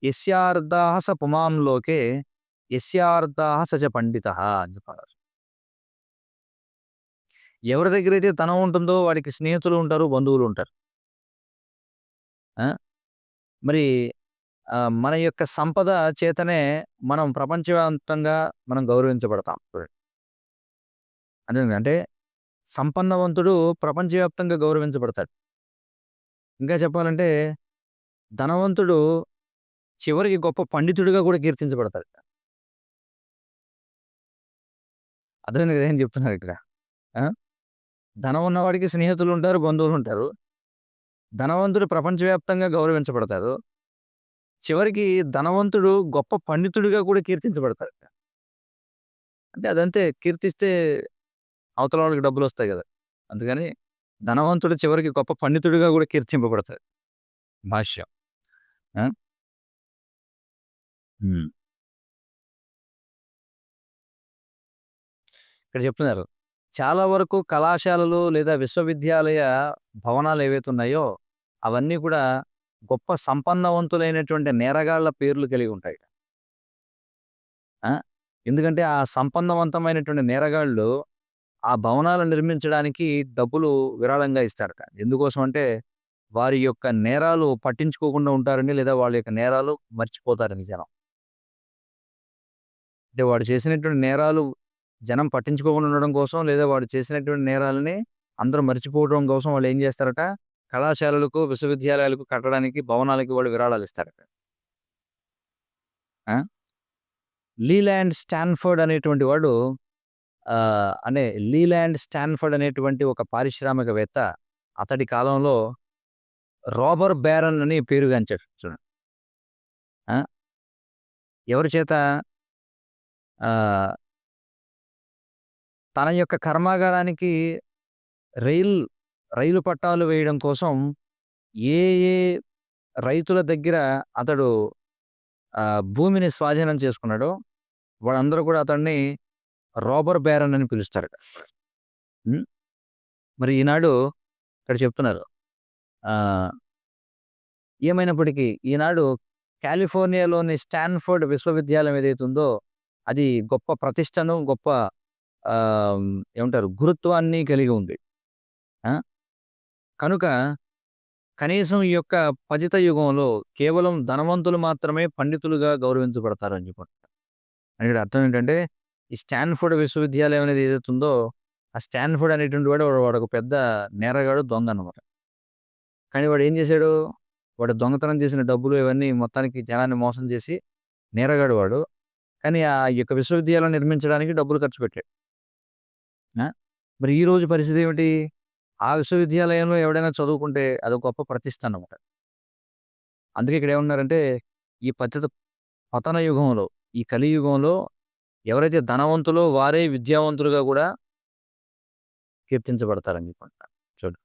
యస్యార్థాః స పుమాం లోకే యస్యార్థాః స చ పండితః అని చెప్పారు. ఎవరి దగ్గరైతే ధనం ఉంటుందో వాడికి స్నేహితులు ఉంటారు, బంధువులు ఉంటారు. ఆ! మరి మన యొక్క సంపద చేతనే మనం ప్రపంచవ్యాప్తంగా మనం గౌరవించబడతాం. అంటే సంపన్నవంతుడు ప్రపంచవ్యాప్తంగా గౌరవించబడతాడు. ఇంకా చెప్పాలంటే ధనవంతుడు చివరికి గొప్ప పండితుడిగా కూడా కీర్తించబడతాడు. అర్థమైంది కదా! ఏం చెప్తున్నారు ఇక్కడ. ఆ! ధనం ఉన్నవాడికి స్నేహితులుంటారు, బంధువులుంటారు. ధనవంతుడు ప్రపంచవ్యాప్తంగా గౌరవించబడతారు. చివరికి ధనవంతుడు గొప్ప పండితుడిగా కూడా కీర్తించబడతాడు. అంటే అదంతే కీర్తిస్తే అవతల వాళ్ళకి డబ్బులొస్తాయి గదా! అందుకని ధనవంతుడు చివరికి గొప్ప పండితుడిగా కూడా కీర్తింపబడతాడు. భాష్యం. ఆ! హ్మ్. ఇక్కడ చెప్తున్నారు. చాలా వరకు కళాశాలలు లేదా విశ్వవిద్యాలయ భవనాలు ఏవైతే ఉన్నాయో, అవన్నీ కూడా గొప్ప సంపన్నవంతులైనటువంటి నేరగాళ్ళ పేర్లు కలిగి ఉంటాయి. ఆ! ఎందుకంటే ఆ సంపన్నవంతమైనటువంటి నేరగాళ్ళు ఆ భవనాలు నిర్మించడానికి డబ్బులు విరాళంగా ఇస్తారట. ఎందుకోసం అంటే వారి యొక్క నేరాలు పట్టించుకోకుండా ఉంటారని, లేదా వాళ్ళ యొక్క నేరాలు మర్చిపోతారని జనం. అంటే వాడు చేసినటువంటి నేరాలు జనం పట్టించుకోకుండా ఉండడం కోసం, లేదా వాడు చేసినటువంటి నేరాలని అందరూ మర్చిపోవడం కోసం వాళ్ళేం జేస్తారట, కళాశాలలకు, విశ్వవిద్యాలయాలకు కట్టడానికి భవనాలకి వాళ్ళు విరాళాలిస్తారట. ఆ! లీలాండ్ స్టాన్ఫోర్డ్ అనేటువంటి వాడు అంటే లీలాండ్ స్టాన్ఫోర్డ్ అనేటువంటి ఒక పారిశ్రామికవేత్త అతడి కాలంలో రాబర్ బ్యారన్ అని పేరుగాంచాడు చూడండి. ఆ! ఎవరి చేత ఆహ్, తన యొక్క కర్మాగారానికి రైల్ రైలు పట్టాలు వేయడం కోసం ఏ ఏ రైతుల దగ్గర అతడు భూమిని స్వాధీనం చేసుకున్నాడో వాళ్ళందరూ కూడా అతన్ని రాబర్ బ్యారన్ అని పిలుస్తారట. హ్మ్. మరి ఈనాడు ఇక్కడ చెప్తున్నారు. ఆహ్, ఏమైనప్పటికీ ఈనాడు కాలిఫోర్నియాలోని స్టాన్ఫోర్డ్ విశ్వవిద్యాలయం ఏదైతే ఉందో అది గొప్ప ప్రతిష్టను, గొప్ప ఆహ్, ఏమంటారు గురుత్వాన్ని కలిగి ఉంది. ఆ! కనుక కనీసం ఈ యొక్క పతిత యుగంలో కేవలం ధనవంతులు మాత్రమే పండితులుగా గౌరవించబడతారని చెప్పారు. అంటే ఇక్కడ అర్థం ఏంటంటే, ఈ స్టాన్ఫోర్డ్ విశ్వవిద్యాలయం అనేది ఏదైతే ఉందో, ఆ స్టాన్ఫోర్డ్ అనేటువంటి వాడొక పెద్ద నేరగాడు, దొంగనమాట. కానీ వాడేం చేశాడు, వాడు దొంగతనం చేసిన డబ్బులు ఇవన్నీ మొత్తానికి జనాన్ని మోసం చేసి నేరగాడు వాడు. కానీ ఆ యొక్క విశ్వవిద్యాలయం నిర్మించడానికి డబ్బులు ఖర్చు పెట్టాడు. ఆ! మరి ఈ రోజు పరిస్థితి ఏమిటి? ఆ విశ్వవిద్యాలయంలో ఎవడైనా చదువుకుంటే అదొక గొప్ప ప్రతిష్ట అన్నమాట. అందుకే ఇక్కడ ఏమన్నారంటే, ఈ పతన యుగంలో, ఈ కలియుగంలో ఎవరైతే ధనవంతులో వారే విద్యావంతులుగా గూడా కీర్తించబడతారని జెప్పంటున్నారు. చూడు.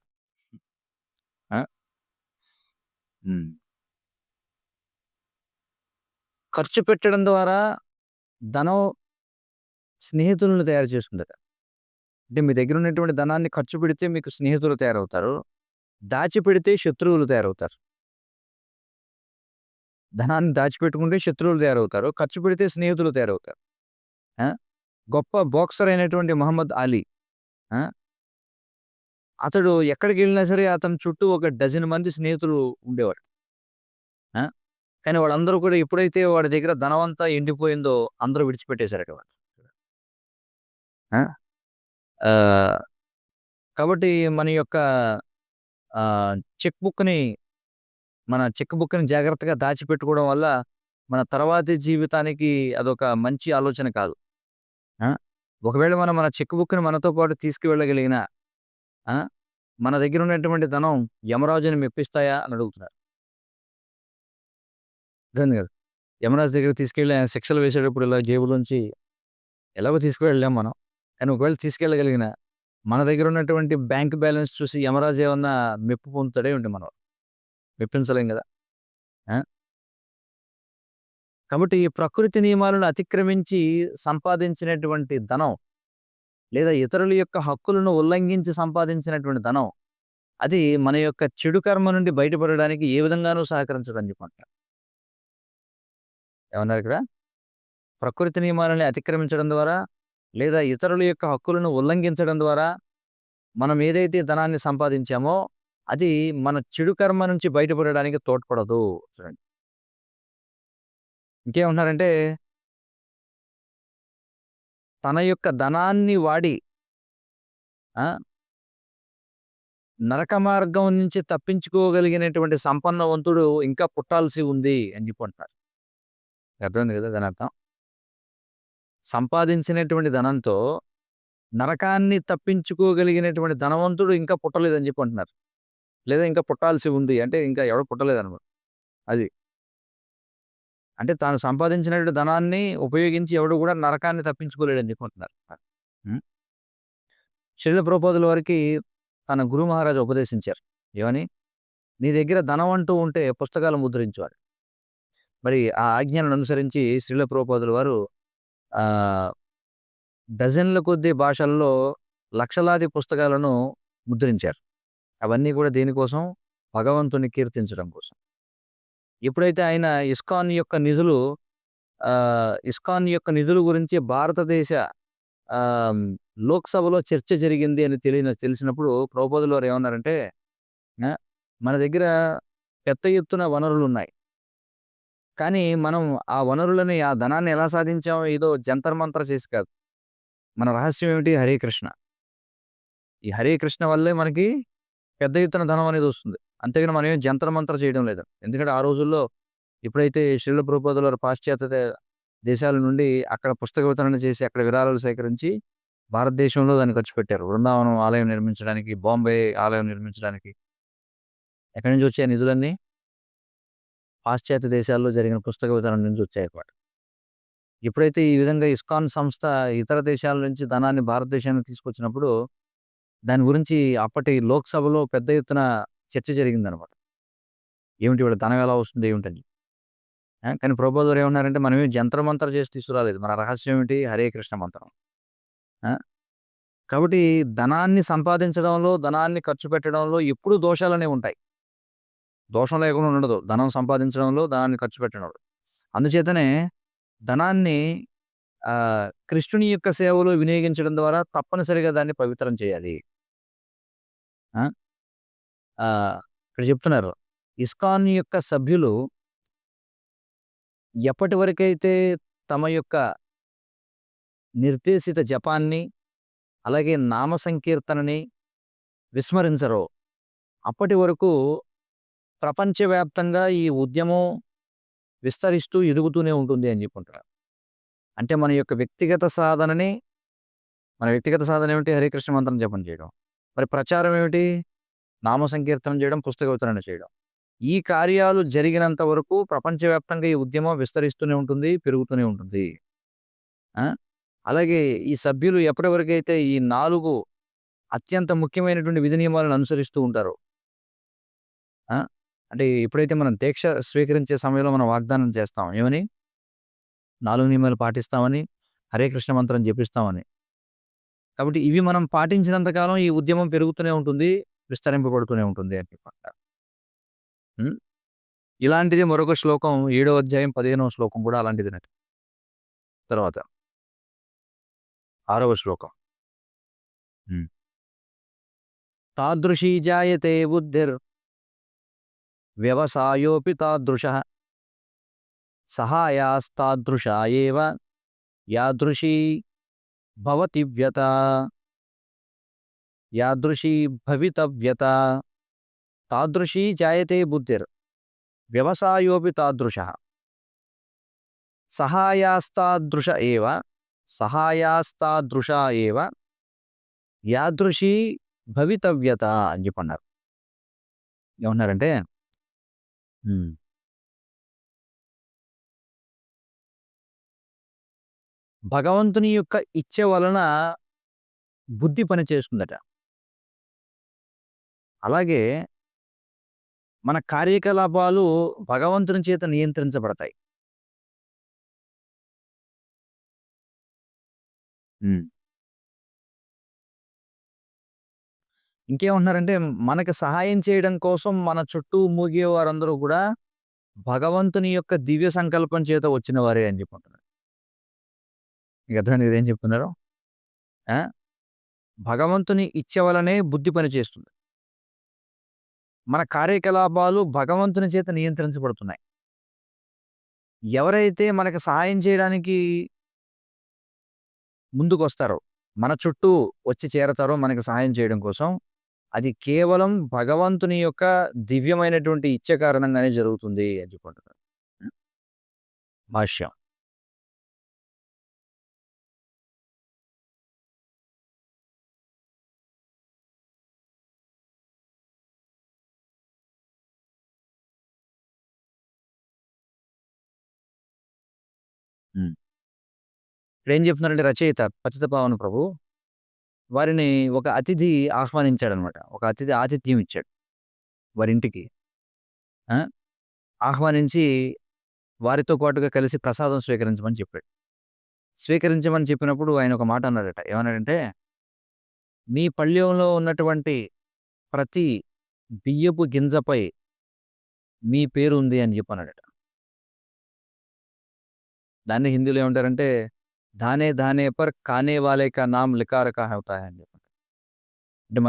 ఆ! హ్మ్. ఖర్చు పెట్టడం ద్వారా ధనం స్నేహితులను తయారు చేసుకుందట. అంటే మీ దగ్గరున్నటువంటి ధనాన్ని ఖర్చు పెడితే మీకు స్నేహితులు తయారవుతారు. దాచిపెడితే శత్రువులు తయారవుతారు. ధనాన్ని దాచిపెట్టుకుంటే శత్రువులు తయారవుతారు. ఖర్చు పెడితే స్నేహితులు తయారవుతారు. ఆ! గొప్ప బాక్సర్ అయినటువంటి మహమ్మద్ అలీ. ఆ! అతడు ఎక్కడికెళ్ళినా సరే అతని చుట్టూ ఒక డజన్ మంది స్నేహితులు ఉండేవారు. ఆ! కానీ వాళ్ళందరూ కూడా ఎప్పుడైతే వాడి దగ్గర ధనమంతా ఎండిపోయిందో అందరూ విడిచిపెట్టేసారట వాడిని. ఆ! ఆహ్, కాబట్టి మన యొక్క ఆహ్, చెక్ బుక్‌ని మన చెక్ బుక్‌ని జాగ్రత్తగా దాచిపెట్టుకోవడం వల్ల, మన తర్వాతి జీవితానికి అదొక మంచి ఆలోచన కాదు. ఆ! ఒకవేళ మనం మన చెక్ బుక్‌ని మనతో పాటు తీసుకువెళ్ళగలిగినా, ఆ! మన దగ్గర ఉన్నటువంటి ధనం యమరాజుని మెప్పిస్తాయా అని అడుగుతున్నారు. అర్థమైంది కదా! యమరాజు దగ్గరికి తీసుకెళ్ళి ఆయన శిక్షలు వేసేటప్పుడు ఇలా జేబులోంచి ఎలాగో తీసుకువెళ్ళలేం మనం. కానీ ఒకవేళ తీసుకెళ్ళగలిగినా, మన దగ్గర ఉన్నటువంటి బ్యాంక్ బ్యాలెన్స్ చూసి యమరాజు ఏమన్నా మెప్పు పొందుతాడా ఏంటి మనం? మెప్పించలేం గదా! ఆ! కాబట్టి ఈ ప్రకృతి నియమాలను అతిక్రమించి సంపాదించినటువంటి ధనం, లేదా ఇతరుల యొక్క హక్కులను ఉల్లంఘించి సంపాదించినటువంటి ధనం, అది మన యొక్క చెడు కర్మ నుండి బయటపడడానికి ఏ విధంగానూ సహకరించదని చెప్పంటున్నారు. ఏమన్నారిక్కడ? ప్రకృతి నియమాలని అతిక్రమించడం ద్వారా, లేదా ఇతరుల యొక్క హక్కులను ఉల్లంఘించడం ద్వారా, మనం ఏదైతే ధనాన్ని సంపాదించామో, అది మన చెడు కర్మ నుంచి బయటపడడానికి తోడ్పడదు. చూడండి. ఇంకేమంటున్నారంటే, తన యొక్క ధనాన్ని వాడి ఆ! నరక మార్గం నుంచి తప్పించుకోగలిగినటువంటి సంపన్నవంతుడు ఇంకా పుట్టాల్సి ఉంది అని చెప్పి అంటున్నారు. అర్థమైంది కదా దానర్థం? సంపాదించినటువంటి ధనంతో నరకాన్ని తప్పించుకోగలిగినటువంటి ధనవంతుడు ఇంకా పుట్టలేదని చెప్పి అంటున్నారు. లేదా ఇంకా పుట్టాల్సి ఉంది. అంటే ఇంకా ఎవడు పుట్టలేదనమాట. అది. అంటే తాను సంపాదించినటువంటి ధనాన్ని ఉపయోగించి ఎవడు కూడా నరకాన్ని తప్పించుకోలేడని చెప్పి అంటున్నారు. హ్మ్. శ్రీల ప్రభుపాదుల వారికి తన గురు మహారాజు ఉపదేశించారు. ఏమని? నీ దగ్గర ధనం అంటూ ఉంటే పుస్తకాలు ముద్రించు అని. మరి ఆ ఆజ్ఞలను అనుసరించి శ్రీల ప్రభుపాదుల వారు ఆహ్, డజన్‌ల కొద్దీ భాషల్లో లక్షలాది పుస్తకాలను ముద్రించారు. అవన్నీ కూడా దేనికోసం? భగవంతుని కీర్తించడం కోసం. ఎప్పుడైతే ఆయన ఇస్కాన్ యొక్క నిధుల గురించి భారతదేశ ఆహ్, లోక్‌సభలో చర్చ జరిగింది అని తెలిసినప్పుడు ప్రభుపాదుల వారు ఏమన్నారంటే, ఆ! మన దగ్గర పెద్ద ఎత్తున వనరులున్నాయి. కానీ మనం ఆ వనరులని, ఆ ధనాన్ని ఎలా సాధించామో ఏదో జంతర్ మంతర్ చేసి కాదు. మన రహస్యం ఏమిటి? హరే కృష్ణ. ఈ హరే కృష్ణ వల్లే మనకి పెద్ద ఎత్తున ధనం అనేదొస్తుంది. అంతేగాని మనం ఏం జంతర్ మంతర్ చేయడం లేదు. ఎందుకంటే ఆ రోజుల్లో ఎప్పుడైతే శ్రీల ప్రభుపాదుల వారు పాశ్చాత్య దేశాల నుండి అక్కడ పుస్తక వితరణ చేసి, అక్కడ విరాళాలు సేకరించి భారతదేశంలో దాన్ని ఖర్చు పెట్టారు. బృందావనం ఆలయం నిర్మించడానికి, బాంబే ఆలయం నిర్మించడానికి. ఎక్కడి నుంచి వచ్చాయి ఆ నిధులన్నీ? పాశ్చాత్య దేశాల్లో జరిగిన పుస్తక వితరణ నుంచి వచ్చాయన్నమాట. ఎప్పుడైతే ఈ విధంగా ఇస్కాన్ సంస్థ ఇతర దేశాల నుంచి ధనాన్ని భారతదేశానికి తీసుకొచ్చినప్పుడు, దాని గురించి అప్పటి లోక్‌సభలో పెద్ద ఎత్తున చర్చ జరిగిందనమాట. ఏమిటి వీళ్ళ ధనం ఎలా వస్తుంది ఏమిటని. కానీ ప్రభుపాదులు వారు ఏమన్నారంటే, మనమేం జంతర్ మంతర్ చేసి తీసుకురాలేదు. మన రహస్యం ఏమిటి? హరే కృష్ణ మంత్రం. ఆ! కాబట్టి ధనాన్ని సంపాదించడంలో, ధనాన్ని ఖర్చు పెట్టడంలో ఎప్పుడూ దోషాలనేవి ఉంటాయి. దోషం లేకుండా ఉండదు. ధనం సంపాదించడంలో, ధనాన్ని ఖర్చు పెట్టడంలో. అందుచేతనే ధనాన్ని కృష్ణుని యొక్క సేవలో వినియోగించడం ద్వారా తప్పనిసరిగా దాన్ని పవిత్రం చేయాలి. ఆ! ఇక్కడ చెప్తున్నారు. ఇస్కాన్ యొక్క సభ్యులు ఎప్పటివరకైతే తమ యొక్క నిర్దేశిత జపాన్ని, అలాగే నామ సంకీర్తనని విస్మరించరో, అప్పటి వరకు ప్రపంచవ్యాప్తంగా ఈ ఉద్యమం విస్తరిస్తూ ఎదుగుతూనే ఉంటుంది అని చెప్పుంటారు. అంటే మన వ్యక్తిగత సాధన ఏమిటి? హరే కృష్ణ మంత్రం జపం చేయడం. మరి ప్రచారం ఏమిటి? నామ సంకీర్తనం చేయడం, పుస్తక వితరణ చేయడం. ఈ కార్యాలు జరిగినంత వరకు ప్రపంచవ్యాప్తంగా ఈ ఉద్యమం విస్తరిస్తూనే ఉంటుంది, పెరుగుతూనే ఉంటుంది. ఆ! అలాగే ఈ సభ్యులు ఎప్పటివరకైతే ఈ 4 అత్యంత ముఖ్యమైనటువంటి విధి నియమాలను అనుసరిస్తూ ఉంటారో, ఆ! అంటే ఎప్పుడైతే మనం దీక్ష స్వీకరించే సమయంలో మనం వాగ్దానం చేస్తాం. ఏమని? 4 నియమాలు పాటిస్తామని, హరే కృష్ణ మంత్రం జపిస్తామని. కాబట్టి ఇవి మనం పాటించినంత కాలం ఈ ఉద్యమం పెరుగుతూనే ఉంటుంది, విస్తరింపబడుతూనే ఉంటుంది అని చెప్పంటారు. హ్మ్. ఇలాంటిదే మరొక శ్లోకం 7వ అధ్యాయం 15వ శ్లోకం కూడా అలాంటిదేనండి. తర్వాత 6వ శ్లోకం. హ్మ్. తాదృశీ జాయతే బుద్ధిర్వ్యవసాయోపి తాదృశః సహాయాస్తాదృశా ఏవ యాదృశీ భవతి వ్యత. యాదృశీ భవితవ్యత తాదృశీ జాయతే బుద్ధిర్ వ్యవసాయోపి తాదృశః సహాయాస్తాదృశ ఏవ సహాయాస్తాదృశ ఏవ యాదృశీ భవితవ్యత అని చెప్పన్నారు. ఏమన్నారంటే హ్మ్. భగవంతుని యొక్క ఇచ్చ వలన బుద్ధి పని చేస్తుందట. అలాగే మన కార్యకలాపాలు భగవంతుని చేత నియంత్రించబడతాయి. హ్మ్. ఇంకేమంటున్నారంటే మనకి సహాయం చేయడం కోసం మన చుట్టూ మూగే వారందరూ కూడా భగవంతుని యొక్క దివ్య సంకల్పం చేత వచ్చిన వారే అని చెప్పుకుంటున్నారు. మీకు అర్థమైంది కదా ఏం చెప్తున్నారో? ఆ! భగవంతుని ఇచ్చ వలనే బుద్ధి పని చేస్తుంది. మన కార్యకలాపాలు భగవంతుని చేత నియంత్రించబడుతున్నాయి. ఎవరైతే మనకు సహాయం చేయడానికి ముందుకొస్తారో, మన చుట్టూ వచ్చి చేరతారో మనకు సహాయం చేయడం కోసం, అది కేవలం భగవంతుని యొక్క దివ్యమైనటువంటి ఇచ్చ కారణంగానే జరుగుతుంది అని చెప్పుకుంటున్నారు. హ్మ్. భాష్యం. హ్మ్. ఇక్కడేం చెప్తున్నారంటే రచయిత పతితపావన ప్రభు వారిని ఒక అతిథి ఆహ్వానించాడనమాట. ఒక అతిథి ఆతిథ్యం ఇచ్చాడు వారింటికి. ఆ! ఆహ్వానించి వారితో పాటుగా కలిసి ప్రసాదం స్వీకరించమని చెప్పాడు. స్వీకరించమని చెప్పినప్పుడు ఆయన ఒక మాట అన్నాడట. ఏమన్నాడంటే, "మీ పళ్ళెంలో ఉన్నటువంటి ప్రతి బియ్యపు గింజపై మీ పేరుంది" అని చెప్పన్నాడట. దాన్ని హిందీలో ఏమంటారంటే, "దానే దానే పర్ ఖానే వాలే కా నామ్ లిఖా రఖా హోతా హై" అని చెప్పి. అంటే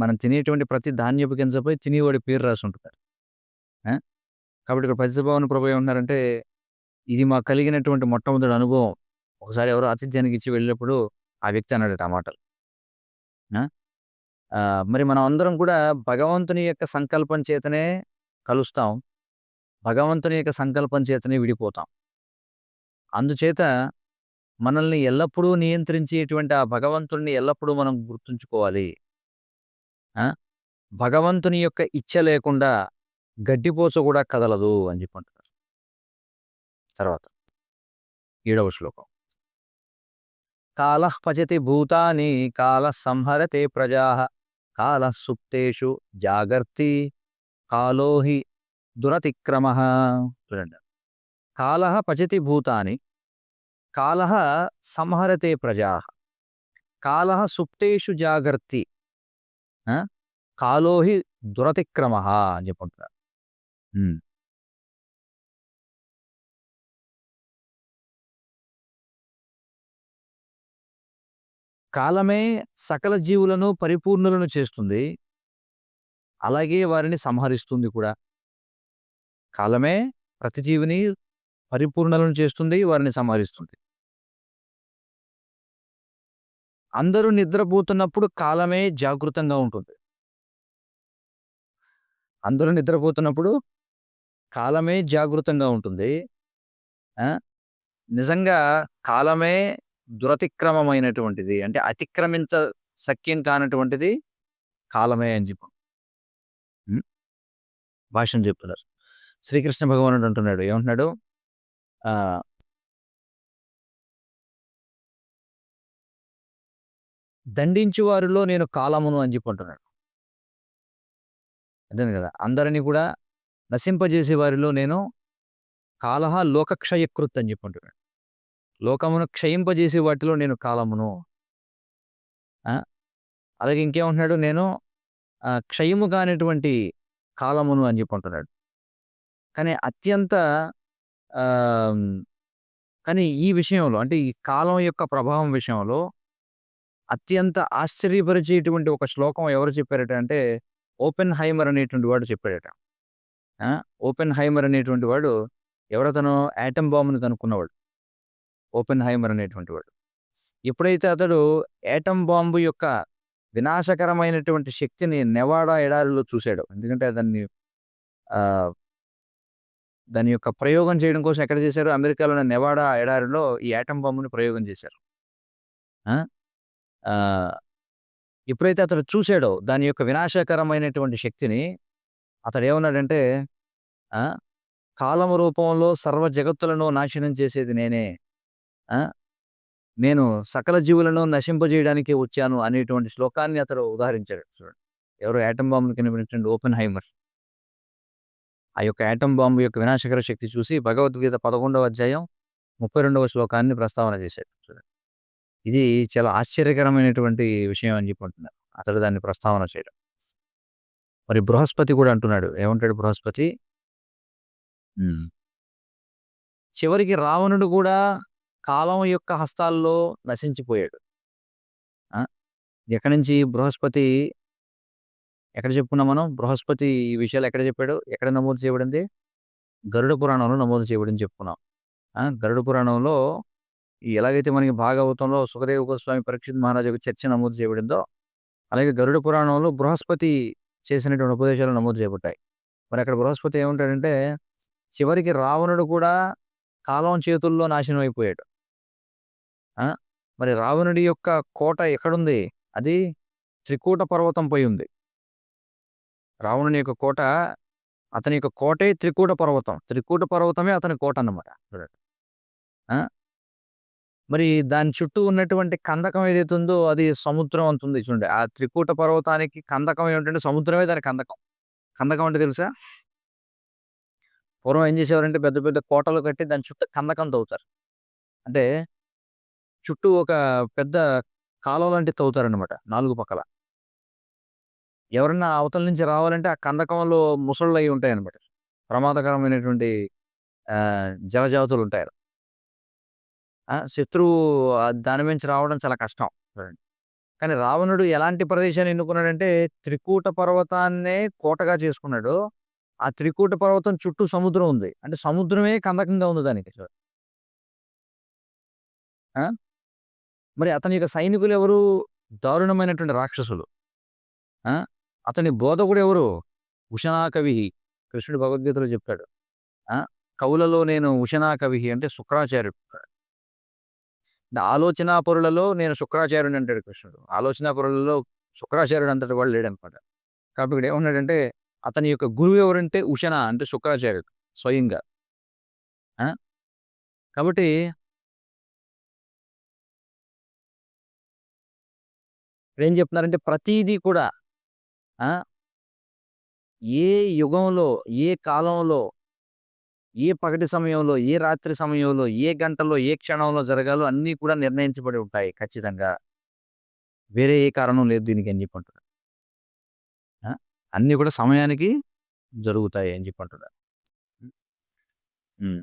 మనం తినేటువంటి ప్రతి ధాన్యపు గింజపై తినేవాడి పేరు రాసుంటది. ఆ! కాబట్టి ఇక్కడ పతితపావన ప్రభు ఏమంటున్నారంటే, ఇది మాకు కలిగినటువంటి మొట్టమొదటి అనుభవం. ఒకసారి ఎవరో ఆతిథ్యానికి ఇచ్చి వెళ్ళినప్పుడు ఆ వ్యక్తి అన్నాడట ఆ మాటలు. ఆ! మరి మనం అందరం కూడా భగవంతుని యొక్క సంకల్పం చేతనే కలుస్తాం. భగవంతుని యొక్క సంకల్పం చేతనే విడిపోతాం. అందుచేత మనల్ని ఎల్లప్పుడూ నియంత్రించేటువంటి ఆ భగవంతుడిని ఎల్లప్పుడూ మనం గుర్తుంచుకోవాలి. ఆ! భగవంతుని యొక్క ఇచ్చ లేకుండా గడ్డిపోచ కూడా కదలదు అని చెప్పి అంటున్నారు. తర్వాత 7వ శ్లోకం. కాలః పచతి భూతాని కాలః సంహరతే ప్రజాః కాలః సుప్తేషు జాగర్తి కాలో హి దురతిక్రమః. చూడండి. కాలః పచతి భూతాని కాలః సంహరతే ప్రజాః కాలః సుప్తేషు జాగర్తి ఆ! కాలో హి దురతిక్రమః అని చెప్పుకుంటున్నారు. హ్మ్. కాలమే సకల జీవులను పరిపూర్ణులను చేస్తుంది. అలాగే వారిని సంహరిస్తుంది కూడా. కాలమే ప్రతి జీవిని పరిపూర్ణులను చేస్తుంది. వారిని సంహరిస్తుంది. అందరూ నిద్రపోతున్నప్పుడు కాలమే జాగృతంగా ఉంటుంది. అందరూ నిద్రపోతున్నప్పుడు కాలమే జాగృతంగా ఉంటుంది. ఆ! నిజంగా కాలమే దురతిక్రమమైనటువంటిది. అంటే అతిక్రమించ శక్యం కానటువంటిది కాలమే అని చెప్పి హ్మ్. భాష్యం చెప్తున్నారు. శ్రీకృష్ణ భగవానుడు అంటున్నాడు. ఏమంటున్నాడు? ఆహ్, దండించు వారిలో నేను కాలమును అని చెప్పి అంటున్నాడు. అర్థమైంది కదా! అందరిని కూడా నశింపజేసే వారిలో నేను కాలహ లోకక్షయకృత్ అని చెప్పి అంటున్నాడు. లోకమును క్షయింపజేసే వాటిలో నేను కాలమును. ఆ! అలాగే ఇంకేమంటున్నాడు? నేను క్షయము కానటువంటి కాలమును అని చెప్పి అంటున్నాడు. కానీ అత్యంత ఆహ్, కానీ ఈ విషయంలో అంటే ఈ కాలం యొక్క ప్రభావం విషయంలో అత్యంత ఆశ్చర్యపరిచేటువంటి ఒక శ్లోకం ఎవరు చెప్పారట అంటే, ఓపెన్ హైమర్ అనేటువంటి వాడు చెప్పాడట. ఆ! ఓపెన్ హైమర్ అనేటువంటి వాడు ఎవరతను యాటమ్ బాంబ్‌ని కనుక్కున్నవాడు. ఓపెన్ హైమర్ అనేటువంటి వాడు. ఎప్పుడైతే అతడు యాటమ్ బాంబు యొక్క వినాశకరమైనటువంటి శక్తిని నెవాడా ఎడారిలో చూసాడు. ఎందుకంటే ఆహ్, దాని యొక్క ప్రయోగం చేయడం కోసం ఎక్కడ చేశారు? అమెరికాలోని నెవాడా ఎడారిలో ఈ యాటమ్ బాంబ్‌ని ప్రయోగం చేశారు. ఆ! ఆహ్, ఎప్పుడైతే అతడు చూసాడో దాని యొక్క వినాశకరమైనటువంటి శక్తిని, అతడేమన్నాడంటే ఆ! కాలము రూపంలో సర్వ జగత్తులను నాశనం చేసేది నేనే. ఆ! నేను సకల జీవులను నశింపజేయడానికే వచ్చాను అనేటువంటి శ్లోకాన్ని అతడు ఉదహరించాడు చూడండి. ఎవరు యాటమ్ బాంబ్‌ని కనిపెట్టినటువంటి ఓపెన్‌హైమర్. ఆ యొక్క యాటమ్ బాంబ్ యొక్క వినాశకర శక్తి చూసి భగవద్గీత 11వ అధ్యాయం 32వ శ్లోకాన్ని ప్రస్తావన చేశాడు చూడండి. ఇది చాలా ఆశ్చర్యకరమైనటువంటి విషయం అని చెప్పి అంటున్నారు. అతడు దాన్ని ప్రస్తావన చేయడం. మరి బృహస్పతి కూడా అంటున్నాడు. ఏమంటాడు బృహస్పతి? హ్మ్. చివరికి రావణుడు కూడా కాలం యొక్క హస్తాల్లో నశించిపోయాడు. ఆ! ఎక్కడి నుంచి బృహస్పతి ఎక్కడ చెప్పుకున్నాం మనం? బృహస్పతి ఈ విషయాలు ఎక్కడ చెప్పాడు? ఎక్కడ నమోదు చేయబడింది? గరుడ పురాణంలో నమోదు చేయబడింది చెప్పుకున్నాం. గరుడ పురాణంలో ఎలాగైతే మనకి భాగవతంలో సుఖదేవ గోస్వామి, పరీక్షిత్ మహారాజు యొక్క చర్చ నమోదు చేయబడిందో, అలాగే గరుడ పురాణంలో బృహస్పతి చేసినటువంటి ఉపదేశాలు నమోదు చేయబడ్డాయి. మరి అక్కడ బృహస్పతి ఏమంటాడంటే, చివరికి రావణుడు కూడా కాలం చేతుల్లో నాశనం అయిపోయాడు. ఆ! మరి రావణుడి యొక్క కోట ఎక్కడుంది? అది త్రికూట పర్వతంపై ఉంది. రావణుని యొక్క కోట అతని యొక్క కోటే త్రికూట పర్వతం. త్రికూట పర్వతమే అతని కోట అన్నమాట. చూడండి. ఆ! మరి దాని చుట్టూ ఉన్నటువంటి కందకం ఏదైతే ఉందో అది సముద్రం అంతుంది చూడండి. ఆ త్రికూట పర్వతానికి కందకం ఏమిటంటే సముద్రమే దాని కందకం. కందకం అంటే తెలుసా? పూర్వం ఏం చేసేవారంటే పెద్ద పెద్ద కోటలు కట్టి దాని చుట్టూ కందకం తవ్వుతారు. అంటే చుట్టూ ఒక పెద్ద కాలువ లాంటిది తవ్వుతారనమాట 4 పక్కల. ఎవరన్నా అవతల నుంచి రావాలంటే ఆ కందకంలో ముసళ్ళయి ఉంటాయన్నమాట. ప్రమాదకరమైనటువంటి జలజాతులుంటాయి. శత్రువు దాని మించి రావడం చాలా కష్టం. చూడండి. కానీ రావణుడు ఎలాంటి ప్రదేశాన్ని ఎన్నుకున్నాడంటే త్రికూట పర్వతాన్నే కోటగా చేసుకున్నాడు. ఆ త్రికూట పర్వతం చుట్టూ సముద్రం ఉంది. అంటే సముద్రమే కందకంగా ఉంది దానికి. ఆ! మరి అతని యొక్క సైనికులెవరు? దారుణమైనటువంటి రాక్షసులు. ఆ! అతని బోధకుడెవరు? ఉషనా కవిః. కృష్ణుడు భగవద్గీతలో చెప్తాడు. ఆ! కవులలో నేను ఉషనా కవిః అంటే శుక్రాచార్యుడు. ఆలోచనా పరులలో నేను శుక్రాచార్యుడిని అంటాడు కృష్ణుడు. ఆలోచనా పరులలో శుక్రాచార్యుడు అంతటి వాడు లేడనమాట. కాబట్టి ఇక్కడ ఏమన్నాడంటే అతని యొక్క గురువు ఎవరంటే ఉషన అంటే శుక్రాచార్యుడు స్వయంగా. ఆ! కాబట్టి ఇక్కడేం చెప్తున్నారంటే ప్రతీదీ కూడా ఆ! ఏ యుగంలో, ఏ కాలంలో, ఏ పగటి సమయంలో, ఏ రాత్రి సమయంలో, ఏ గంటలో, ఏ క్షణంలో జరగాలో అన్నీ కూడా నిర్ణయించబడి ఉంటాయి ఖచ్చితంగా. వేరే ఏ కారణం లేదు దీనికి అని చెప్పి అంటున్నాడు. ఆ! అన్నీ కూడా సమయానికి జరుగుతాయి అని చెప్పి అంటున్నాడు. హ్మ్.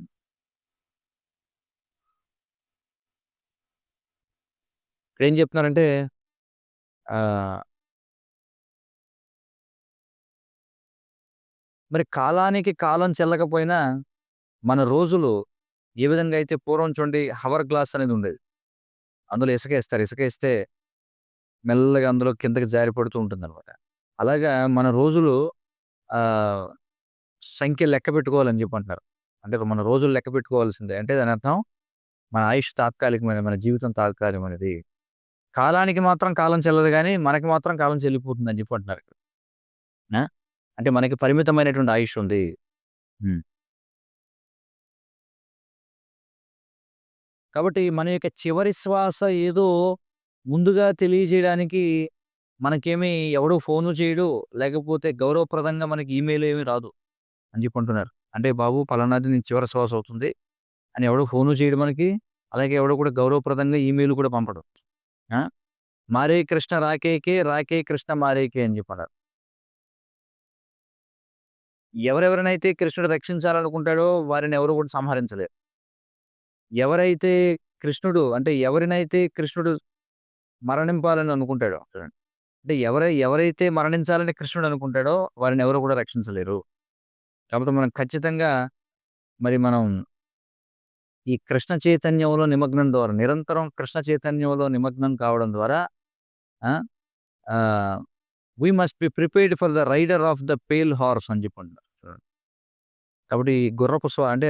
ఇక్కడేం చెప్తున్నారంటే ఆహ్, మరి కాలానికి కాలం చెల్లకపోయినా మన రోజులు ఏ విధంగా అయితే పూర్వం చూడండి హవర్ గ్లాస్ అనేది ఉండేది. అందులో ఇసుకేస్తారు. ఇసుకేస్తే మెల్లగా అందులో కిందకి జారి పడుతూ ఉంటుందనమాట. అలాగా మన రోజులు ఆహ్, సంఖ్య లెక్క పెట్టుకోవాలని చెప్పంటున్నారు. అంటే మన రోజులు లెక్క పెట్టుకోవాల్సిందే. అంటే దానర్థం మన ఆయుష్ తాత్కాలికమైనది. మన జీవితం తాత్కాలికమైనది. కాలానికి మాత్రం కాలం చెల్లదు గానీ, మనకి మాత్రం కాలం చెల్లిపోతుందని చెప్పి అంటున్నారు. ఆ! అంటే మనకి పరిమితమైనటువంటి ఆయుష్ ఉంది. హ్మ్. కాబట్టి మన యొక్క చివరి శ్వాస ఏదో ముందుగా తెలియజేయడానికి మనకేమి ఎవడు ఫోను చేయడు. లేకపోతే గౌరవప్రదంగా మనకి ఈమెయిల్ ఏమి రాదు అని చెప్పి అంటున్నారు. అంటే బాబు పలానాది నీ చివరి శ్వాస అవుతుంది అని ఎవడు ఫోను చేయడు మనకి. అలాగే ఎవడు కూడా గౌరవప్రదంగా ఈమెయిల్ కూడా పంపడు. ఆ! మారే కృష్ణ రాకేకే, రాకే కృష్ణ మారేకే అని చెప్పన్నారు. ఎవరెవరినైతే కృష్ణుడు రక్షించాలనుకుంటాడో వారిని ఎవరు కూడా సంహరించలేరు. ఎవరైతే కృష్ణుడు అంటే ఎవరినైతే కృష్ణుడు మరణింపాలని అనుకుంటాడో చూడండి. అంటే ఎవరైతే మరణించాలని కృష్ణుడు అనుకుంటాడో వారిని ఎవరు కూడా రక్షించలేరు. కాబట్టి మనం ఖచ్చితంగా మనం ఈ కృష్ణ చైతన్యంలో నిమగ్నం ద్వారా నిరంతరం కృష్ణ చైతన్యంలో నిమగ్నం కావడం ద్వారా ఆ! We must be prepared for the rider of the pale horse అని చెప్పంటారు చూడండి. కాబట్టి గుర్రపు అంటే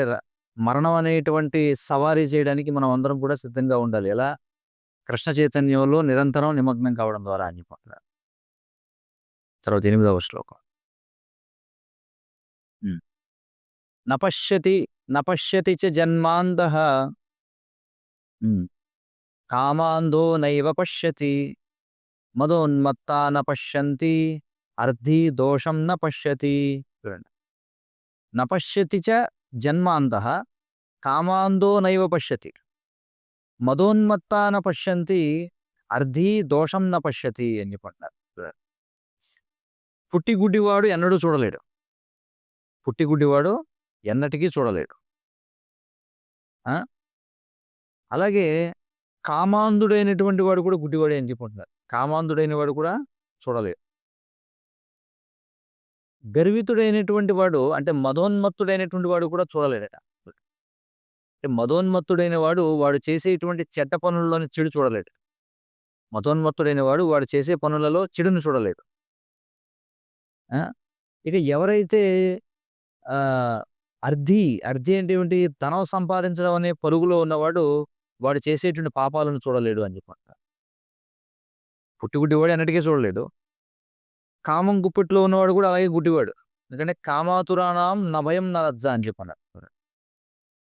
మరణం అనేటువంటి సవారీ చేయడానికి మనం అందరం కూడా సిద్ధంగా ఉండాలి. ఎలా? కృష్ణ చైతన్యంలో నిరంతరం నిమగ్నం కావడం ద్వారా అని చెప్పంటారు. తర్వాత 8వ శ్లోకం. హ్మ్. నపశ్యతి నపశ్యతి చ జన్మాంధః. హ్మ్. కామాంధో నైవ పశ్యతి. మదోన్మత్తా న పశ్యంతి. అర్థీ దోషం న పశ్యతి. చూడండి. నపశ్యతి చ జన్మాంధః. కామాంధో నైవ పశ్యతి. మదోన్మత్తా న పశ్యంతి. అర్థీ దోషం న పశ్యతి అని చెప్పంటారు. చూడండి. పుట్టి గుడ్డివాడు ఎన్నడూ చూడలేడు. పుట్టి గుడ్డివాడు ఎన్నటికీ చూడలేడు. ఆ! అలాగే కామాంధుడైనటువంటి వాడు కూడా గుడ్డివాడే అని చెప్పుకుంటున్నారు. కామాంధుడైన వాడు కూడా చూడలేడు. గర్వితుడైనటువంటి వాడు అంటే మదోన్మత్తుడైనటువంటి వాడు కూడా చూడలేడట. అంటే మదోన్మత్తుడైన వాడు చేసేటువంటి చెడ్డ పనుల్లోని చెడు చూడలేడు. మదోన్మత్తుడైన వాడు చేసే పనులలో చెడును చూడలేడు. ఆ! ఇక ఎవరైతే ఆహ్, అర్థి అంటే ఏంటి? ధనం సంపాదించడం అనే పరుగులో ఉన్నవాడు, వాడు చేసేటువంటి పాపాలను చూడలేడు అని చెప్పంటారు. పుట్టి గుడ్డివాడు ఎన్నటికీ చూడలేడు. కామం గుప్పిట్లో ఉన్నవాడు కూడా అలాగే గుడ్డివాడు. ఎందుకంటే కామాతురాణం నభయం న లజ్జ అని చెప్పన్నారు.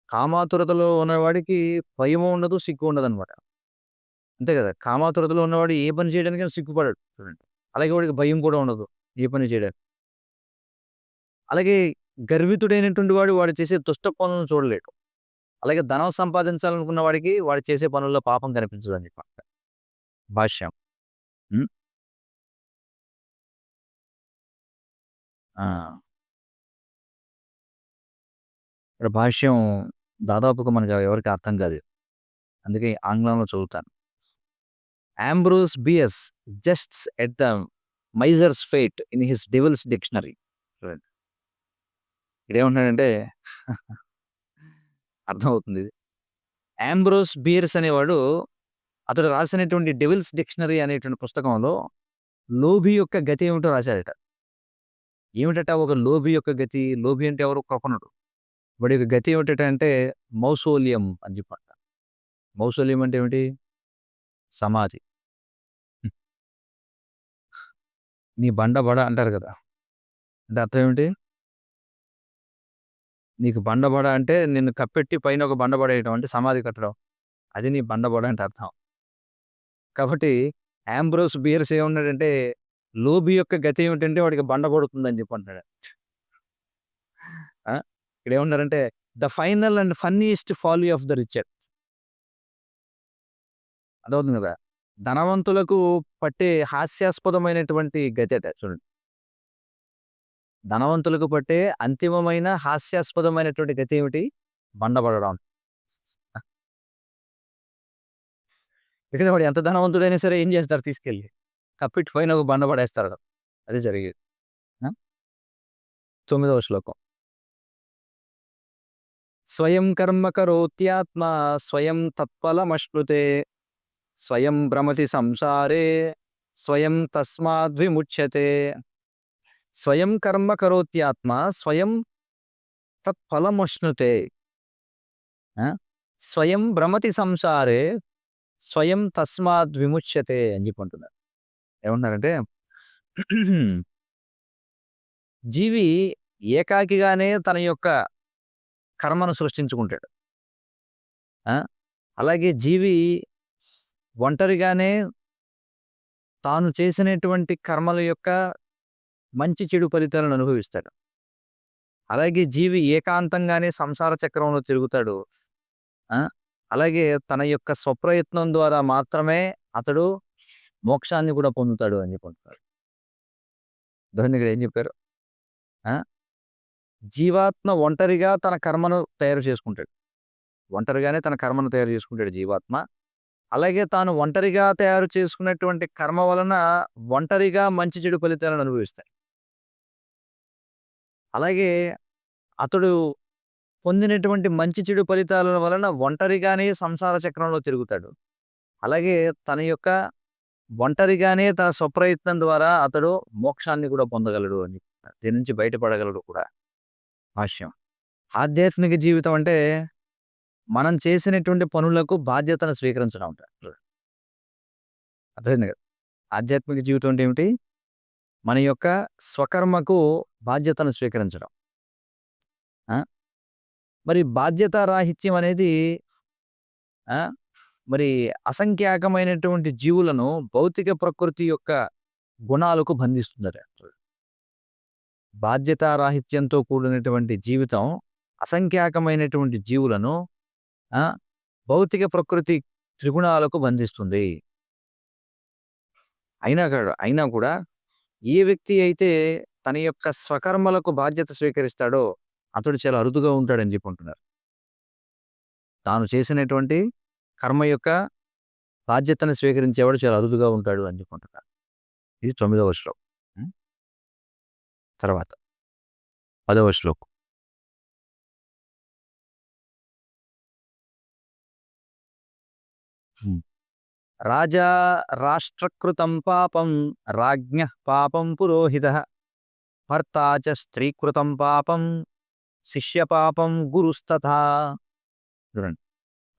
కామాతురతలో ఉన్నవాడికి భయము ఉండదు, సిగ్గు ఉండదనమాట. అంతే కదా! కామాతురతలో ఉన్నవాడు ఏ పని చేయడానికైనా సిగ్గుపడడు చూడండి. అలాగే వాడికి భయం కూడా ఉండదు ఏ పని చేయడానికి. అలాగే గర్వితుడైనటువంటి వాడు చేసే దుష్ట పనులను చూడలేడు. అలాగే ధనం సంపాదించాలనుకున్న వాడికి వాడు చేసే పనుల్లో పాపం కనిపించదని చెప్పంటారు. భాష్యం. హ్మ్. ఆ! ఇక్కడ భాష్యం దాదాపుగా మనకు ఎవరికీ అర్థం కాదు. అందుకే ఆంగ్లంలో చదువుతాను. Ambrose Bierce jests at the miser's fate in his Devil's Dictionary. చూడండి. ఇక్కడేమంటున్నాడంటే అర్థమవుతుంది ఇది. ఆంబ్రోస్ బియర్స్ అనేవాడు అతడు రాసినటువంటి డెవిల్స్ డిక్షనరీ అనేటువంటి పుస్తకంలో లోభి యొక్క గతి ఏమిటో రాశాడట. ఏమిటట ఒక లోభి యొక్క గతి? లోభి అంటే ఎవరు? కృపణుడు. వాడి యొక్క గతి ఏమిటట అంటే మౌసోలియం అని చెప్పంట. మౌసోలియం అంటే ఏమిటి? సమాధి. హ్మ్. నీ బండ బడ అంటారు కదా! అంటే అర్థం ఏమిటి? నీకు బండ బడ అంటే నిన్ను కప్పెట్టి పైన ఒక బండ పడేయటం అంటే సమాధి కట్టడం. అది నీ బండ బడ అంటే అర్థం. కాబట్టి ఆంబ్రోస్ బియర్స్ ఏమన్నాడంటే లోభి యొక్క గతి ఏమిటంటే వాడికి బండ పడుతుందని చెప్పి అంటాడు. ఆ! ఇక్కడేమన్నారంటే the final and funniest folly of the richer. అర్థమవుతుంది కదా! ధనవంతులకు పట్టే హాస్యాస్పదమైనటువంటి గతట చూడండి. ధనవంతులకు పట్టే అంతిమమైన హాస్యాస్పదమైనటువంటి గతి ఏమిటి? బండబడడం. ఎందుకంటే వాడు ఎంత ధనవంతుడైనా సరే ఏం చేస్తారు తీసుకెళ్ళి? కప్పిటి పైన ఒక బండ పడేస్తాడు. అది జరిగేది. ఆ! 9వ శ్లోకం. స్వయం కర్మ కరోత్యాత్మా స్వయం తత్ఫలమశ్నుతే స్వయం భ్రమతి సంసారే స్వయం తస్మాద్విముచ్యతే. స్వయం కర్మ కరోత్యాత్మ స్వయం తత్ఫలమశ్నుతే. ఆ! స్వయం భ్రమతి సంసారే స్వయం తస్మాద్విముచ్యతే అని చెప్పి అంటున్నారు. ఏమంటున్నారంటే జీవి ఏకాకిగానే తన యొక్క కర్మను సృష్టించుకుంటాడు. ఆ! అలాగే జీవి ఒంటరిగానే తాను చేసినటువంటి కర్మల యొక్క మంచి చెడు ఫలితాలను అనుభవిస్తాడు. అలాగే జీవి ఏకాంతంగానే సంసార చక్రంలో తిరుగుతాడు. ఆ! అలాగే తన యొక్క స్వప్రయత్నం ద్వారా మాత్రమే అతడు మోక్షాన్ని కూడా పొందుతాడు అని చెప్పి అంటున్నాడు. చూడండి ఇక్కడ ఏం చెప్పారు? ఆ! జీవాత్మ ఒంటరిగా తన కర్మను తయారు చేసుకుంటాడు. ఒంటరిగానే తన కర్మను తయారు చేసుకుంటాడు జీవాత్మ. అలాగే తాను ఒంటరిగా తయారు చేసుకున్నటువంటి కర్మ వలన ఒంటరిగా మంచి చెడు ఫలితాలను అనుభవిస్తాడు. అలాగే అతడు పొందినటువంటి మంచి చెడు ఫలితాల వలన ఒంటరిగానే సంసార చక్రంలో తిరుగుతాడు. అలాగే తన యొక్క ఒంటరిగానే తన స్వప్రయత్నం ద్వారా అతడు మోక్షాన్ని కూడా పొందగలడు అని చెప్తున్నారు. దీని నుంచి బయటపడగలడు కూడా. భాష్యం. ఆధ్యాత్మిక జీవితం అంటే మనం చేసినటువంటి పనులకు బాధ్యతను స్వీకరించడం అంటారు. అర్థమైంది కదా! ఆధ్యాత్మిక జీవితం అంటే ఏమిటి? మన యొక్క స్వకర్మకు బాధ్యతను స్వీకరించడం. ఆ! మరి బాధ్యతారాహిత్యం అనేది ఆ! మరి అసంఖ్యాకమైనటువంటి జీవులను భౌతిక ప్రకృతి యొక్క గుణాలకు బంధిస్తుందట. బాధ్యతారాహిత్యంతో కూడినటువంటి జీవితం అసంఖ్యాకమైనటువంటి జీవులను ఆ! భౌతిక ప్రకృతి త్రిగుణాలకు బంధిస్తుంది. అయినా కూడా ఏ వ్యక్తి అయితే తన యొక్క స్వకర్మలకు బాధ్యత స్వీకరిస్తాడో అతడు చాలా అరుదుగా ఉంటాడని చెప్పుకుంటున్నారు. తాను చేసినటువంటి కర్మ యొక్క బాధ్యతను స్వీకరించేవాడు చాలా అరుదుగా ఉంటాడు అని చెప్పుకుంటున్నారు. ఇది 9వ శ్లోకం. హ్మ్. తర్వాత 10వ శ్లోకం. హ్మ్. రాజా రాష్ట్రకృతం పాపం రాజ్ఞః పాపం పురోహితః భర్తా చ స్త్రీకృతం పాపం శిష్యపాపం గురుస్తథా. చూడండి.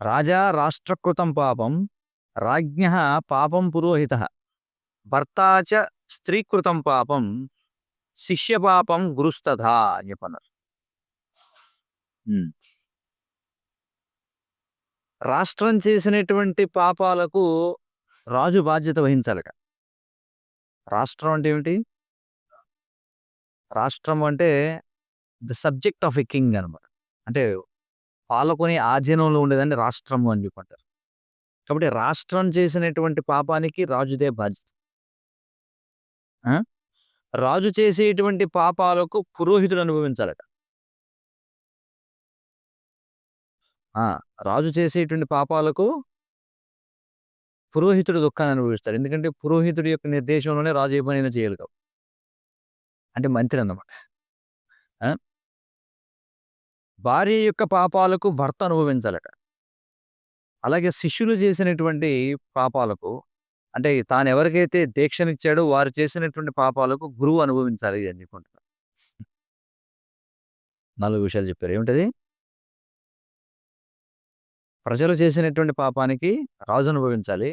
రాజా రాష్ట్రకృతం పాపం రాజ్ఞః పాపం పురోహితః భర్తా చ స్త్రీకృతం పాపం శిష్యపాపం గురుస్తథా అని చెప్పన్నారు. రాష్ట్రం చేసినటువంటి పాపాలకు రాజు బాధ్యత వహించాలట. రాష్ట్రం అంటే ఏమిటి? రాష్ట్రం అంటే the subject of a king అనమాట. అంటే పాలకుని ఆధీనంలో ఉండేదాన్ని రాష్ట్రము అని చెప్పంటారు. కాబట్టి రాష్ట్రం చేసినటువంటి పాపానికి రాజుదే బాధ్యత. ఆ! రాజు చేసేటువంటి పాపాలకు పురోహితుడు అనుభవించాలట. ఆ! రాజు చేసేటువంటి పాపాలకు పురోహితుడు దుఃఖాన్ని అనుభవిస్తాడు. ఎందుకంటే పురోహితుడి యొక్క నిర్దేశంలోనే రాజు ఏ పనైనా చేయాలి కాబట్టి. అంటే మంత్రి అన్నమాట. ఆ! భార్య యొక్క పాపాలకు భర్త అనుభవించాలట. అలాగే శిష్యులు చేసినటువంటి పాపాలకు అంటే తానెవరికైతే దీక్షనిచ్చాడో వారు చేసినటువంటి పాపాలకు గురువు అనుభవించాలి అని చెప్పుకుంటున్నారు. 4 విషయాలు చెప్పారు. ఏమిటది? ప్రజలు చేసినటువంటి పాపానికి రాజు అనుభవించాలి.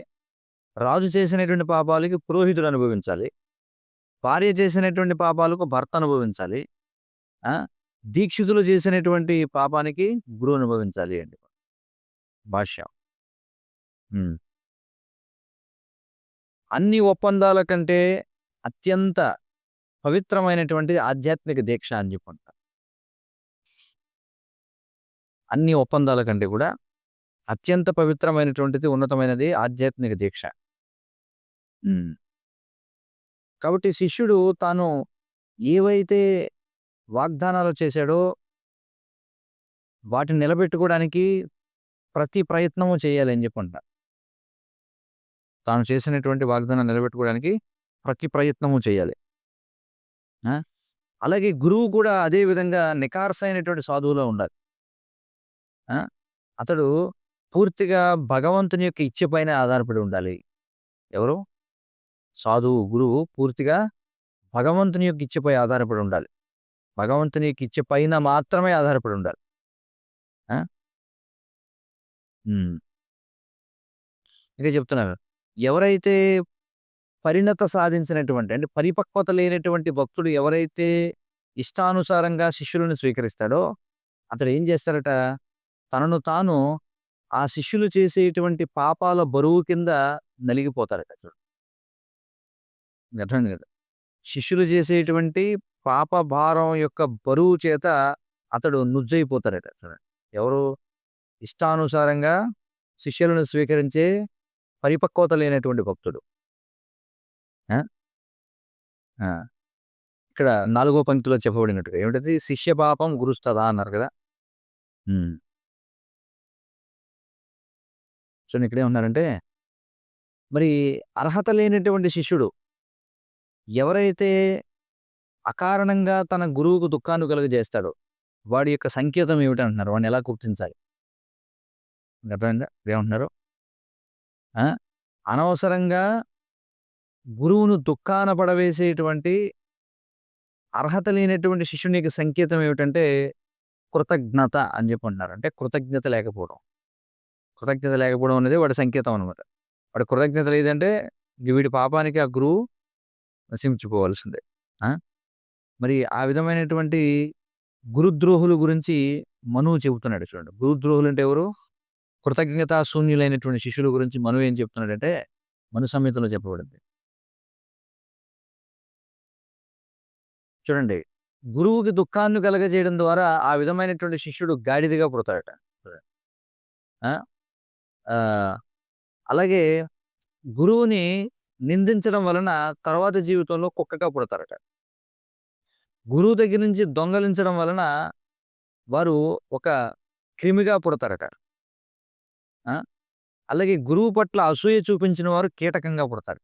రాజు చేసినటువంటి పాపాలకి పురోహితుడు అనుభవించాలి. భార్య చేసినటువంటి పాపాలకు భర్త అనుభవించాలి. ఆ! దీక్షితులు చేసినటువంటి పాపానికి గురువు అనుభవించాలి అని. భాష్యం. హ్మ్. అన్ని ఒప్పందాల కంటే అత్యంత పవిత్రమైనటువంటిది ఆధ్యాత్మిక దీక్ష అని చెప్పుకుంటారు. అన్ని ఒప్పందాల కంటే కూడా అత్యంత పవిత్రమైనటువంటిది, ఉన్నతమైనది ఆధ్యాత్మిక దీక్ష. హ్మ్. కాబట్టి శిష్యుడు తాను ఏవైతే వాగ్దానాలు చేశాడో వాటిని నిలబెట్టుకోవడానికి ప్రతి ప్రయత్నము చేయాలి అని చెప్పుకుంటున్నారు. తాను చేసినటువంటి వాగ్దానాన్ని నిలబెట్టుకోవడానికి ప్రతి ప్రయత్నము చేయాలి. ఆ! అలాగే గురువు కూడా అదే విధంగా నికార్సైనటువంటి సాధువులా ఉండాలి. ఆ! అతడు పూర్తిగా భగవంతుని యొక్క ఇచ్చ పైన ఆధారపడి ఉండాలి. ఎవరు? సాధువు, గురువు పూర్తిగా భగవంతుని యొక్క ఇచ్చపై ఆధారపడి ఉండాలి. భగవంతుని యొక్క ఇచ్చ పైన మాత్రమే ఆధారపడి ఉండాలి. ఆ! హ్మ్. ఇంకా చెప్తున్నారు. ఎవరైతే పరిణత సాధించినటువంటి అంటే పరిపక్వత లేనటువంటి భక్తుడు ఎవరైతే ఇష్టానుసారంగా శిష్యులను స్వీకరిస్తాడో అతడు ఏం చేస్తాడట? తనను తాను ఆ శిష్యులు చేసేటువంటి పాపాల బరువు కింద నలిగిపోతాడట చూడు. మీకు అర్థమైంది కదా! శిష్యులు చేసేటువంటి పాప భారం యొక్క బరువు చేత అతడు నుజ్జయిపోతాడట చూడండి. ఎవరు? ఇష్టానుసారంగా శిష్యులను స్వీకరించే పరిపక్వత లేనటువంటి భక్తుడు. ఆ! ఆ! ఇక్కడ 4 పంక్తిలో చెప్పబడినట్టుగా ఏమిటది? శిష్య పాపం గురుస్తదా అన్నారు కదా! హ్మ్. చూడండి ఇక్కడేమన్నారంటే, మరి అర్హత లేనటువంటి శిష్యుడు ఎవరైతే అకారణంగా తన గురువుకు దుఃఖాన్ని కలుగజేస్తాడో, వాడి యొక్క సంకేతం ఏమిటంటున్నారు? వాడిని ఎలా గుర్తించాలి? మీకు అర్థమైందా? ఇక్కడేమంటున్నారు? ఆ! అనవసరంగా గురువును దుఃఖాన పడవేసేటువంటి అర్హత లేనటువంటి శిష్యునికి సంకేతం ఏమిటంటే కృతజ్ఞత అని చెప్పి అంటున్నారు. అంటే కృతజ్ఞత లేకపోవడం. కృతజ్ఞత లేకపోవడం అనేది వాడి సంకేతం అనమాట. వాడి కృతజ్ఞత లేదంటే వీడి పాపానికి ఆ గురువు నశించిపోవాల్సిందే. ఆ! మరి ఆ విధమైనటువంటి గురుద్రోహుల గురించి మనువు చెబుతున్నాడు చూడండి. గురుద్రోహులు అంటే ఎవరు? కృతజ్ఞతా శూన్యులైనటువంటి శిష్యుల గురించి మనువు ఏం చెప్తున్నాడంటే మను సంహితలో చెప్పబడింది. చూడండి. గురువుకి దుఃఖాన్ని కలగజేయడం ద్వారా ఆ విధమైనటువంటి శిష్యుడు గాడిదగా పుడతాడట. ఆ! ఆహ్, అలాగే గురువుని నిందించడం వలన తర్వాత జీవితంలో కుక్కగా పుడతారట. గురువు దగ్గర నుంచి దొంగలించడం వలన వారు ఒక క్రిమిగా పుడతారట. ఆ! అలాగే గురువు పట్ల అసూయ చూపించిన వారు కీటకంగా పుడతారు.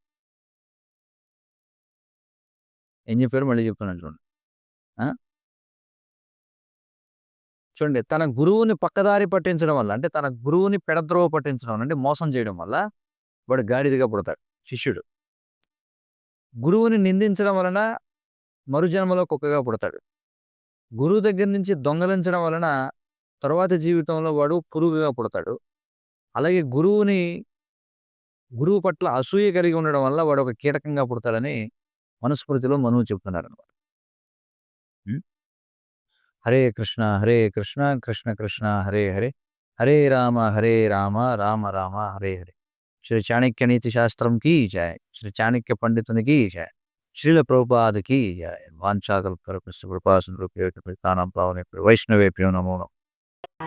ఏం చెప్పారో మళ్ళీ చెప్తున్నాను చూడండి. ఆ! చూడండి తన గురువుని పక్కదారి పట్టించడం వల్ల అంటే తన గురువుని పెడద్రోవ పట్టించడం వల్ల, అంటే మోసం చేయడం వల్ల వాడు గాడిదగా పుడతాడు శిష్యుడు. గురువుని నిందించడం వలన మరుజన్మలో కుక్కగా పుడతాడు. గురువు దగ్గర నుంచి దొంగలించడం వలన తరువాతి జీవితంలో వాడు పురుగుగా పుడతాడు. అలాగే గురువు పట్ల అసూయ కలిగి ఉండడం వల్ల వాడు ఒక కీటకంగా పుడతాడని మనుస్మృతిలో మనువు చెప్తున్నారనమాట. హ్మ్. హరే కృష్ణ, కృష్ణ కృష్ణ హరే హరే, హరే రామ, రామ రామ హరే హరే. శ్రీ చాణక్య నీతి శాస్త్రం की जय, శ్రీ చాణక్య పండితునికి జయ, శ్రీల ప్రభుపాద की जय. వాంఛాకల్పతరుభ్యశ్చ కృపాసింధుభ్యో పతితానాం పావనేభ్యో వైష్ణవేభ్యో నమో నమః.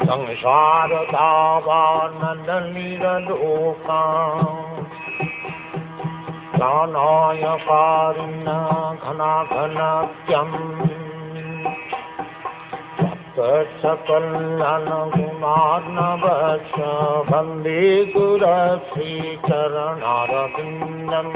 సంసారదావానలీలలోకానాయ కారుణ్య ఘనాఘనత్యం సకలగుణార్ణవచ్చ వందే గురశ్రీచరణారవిందం.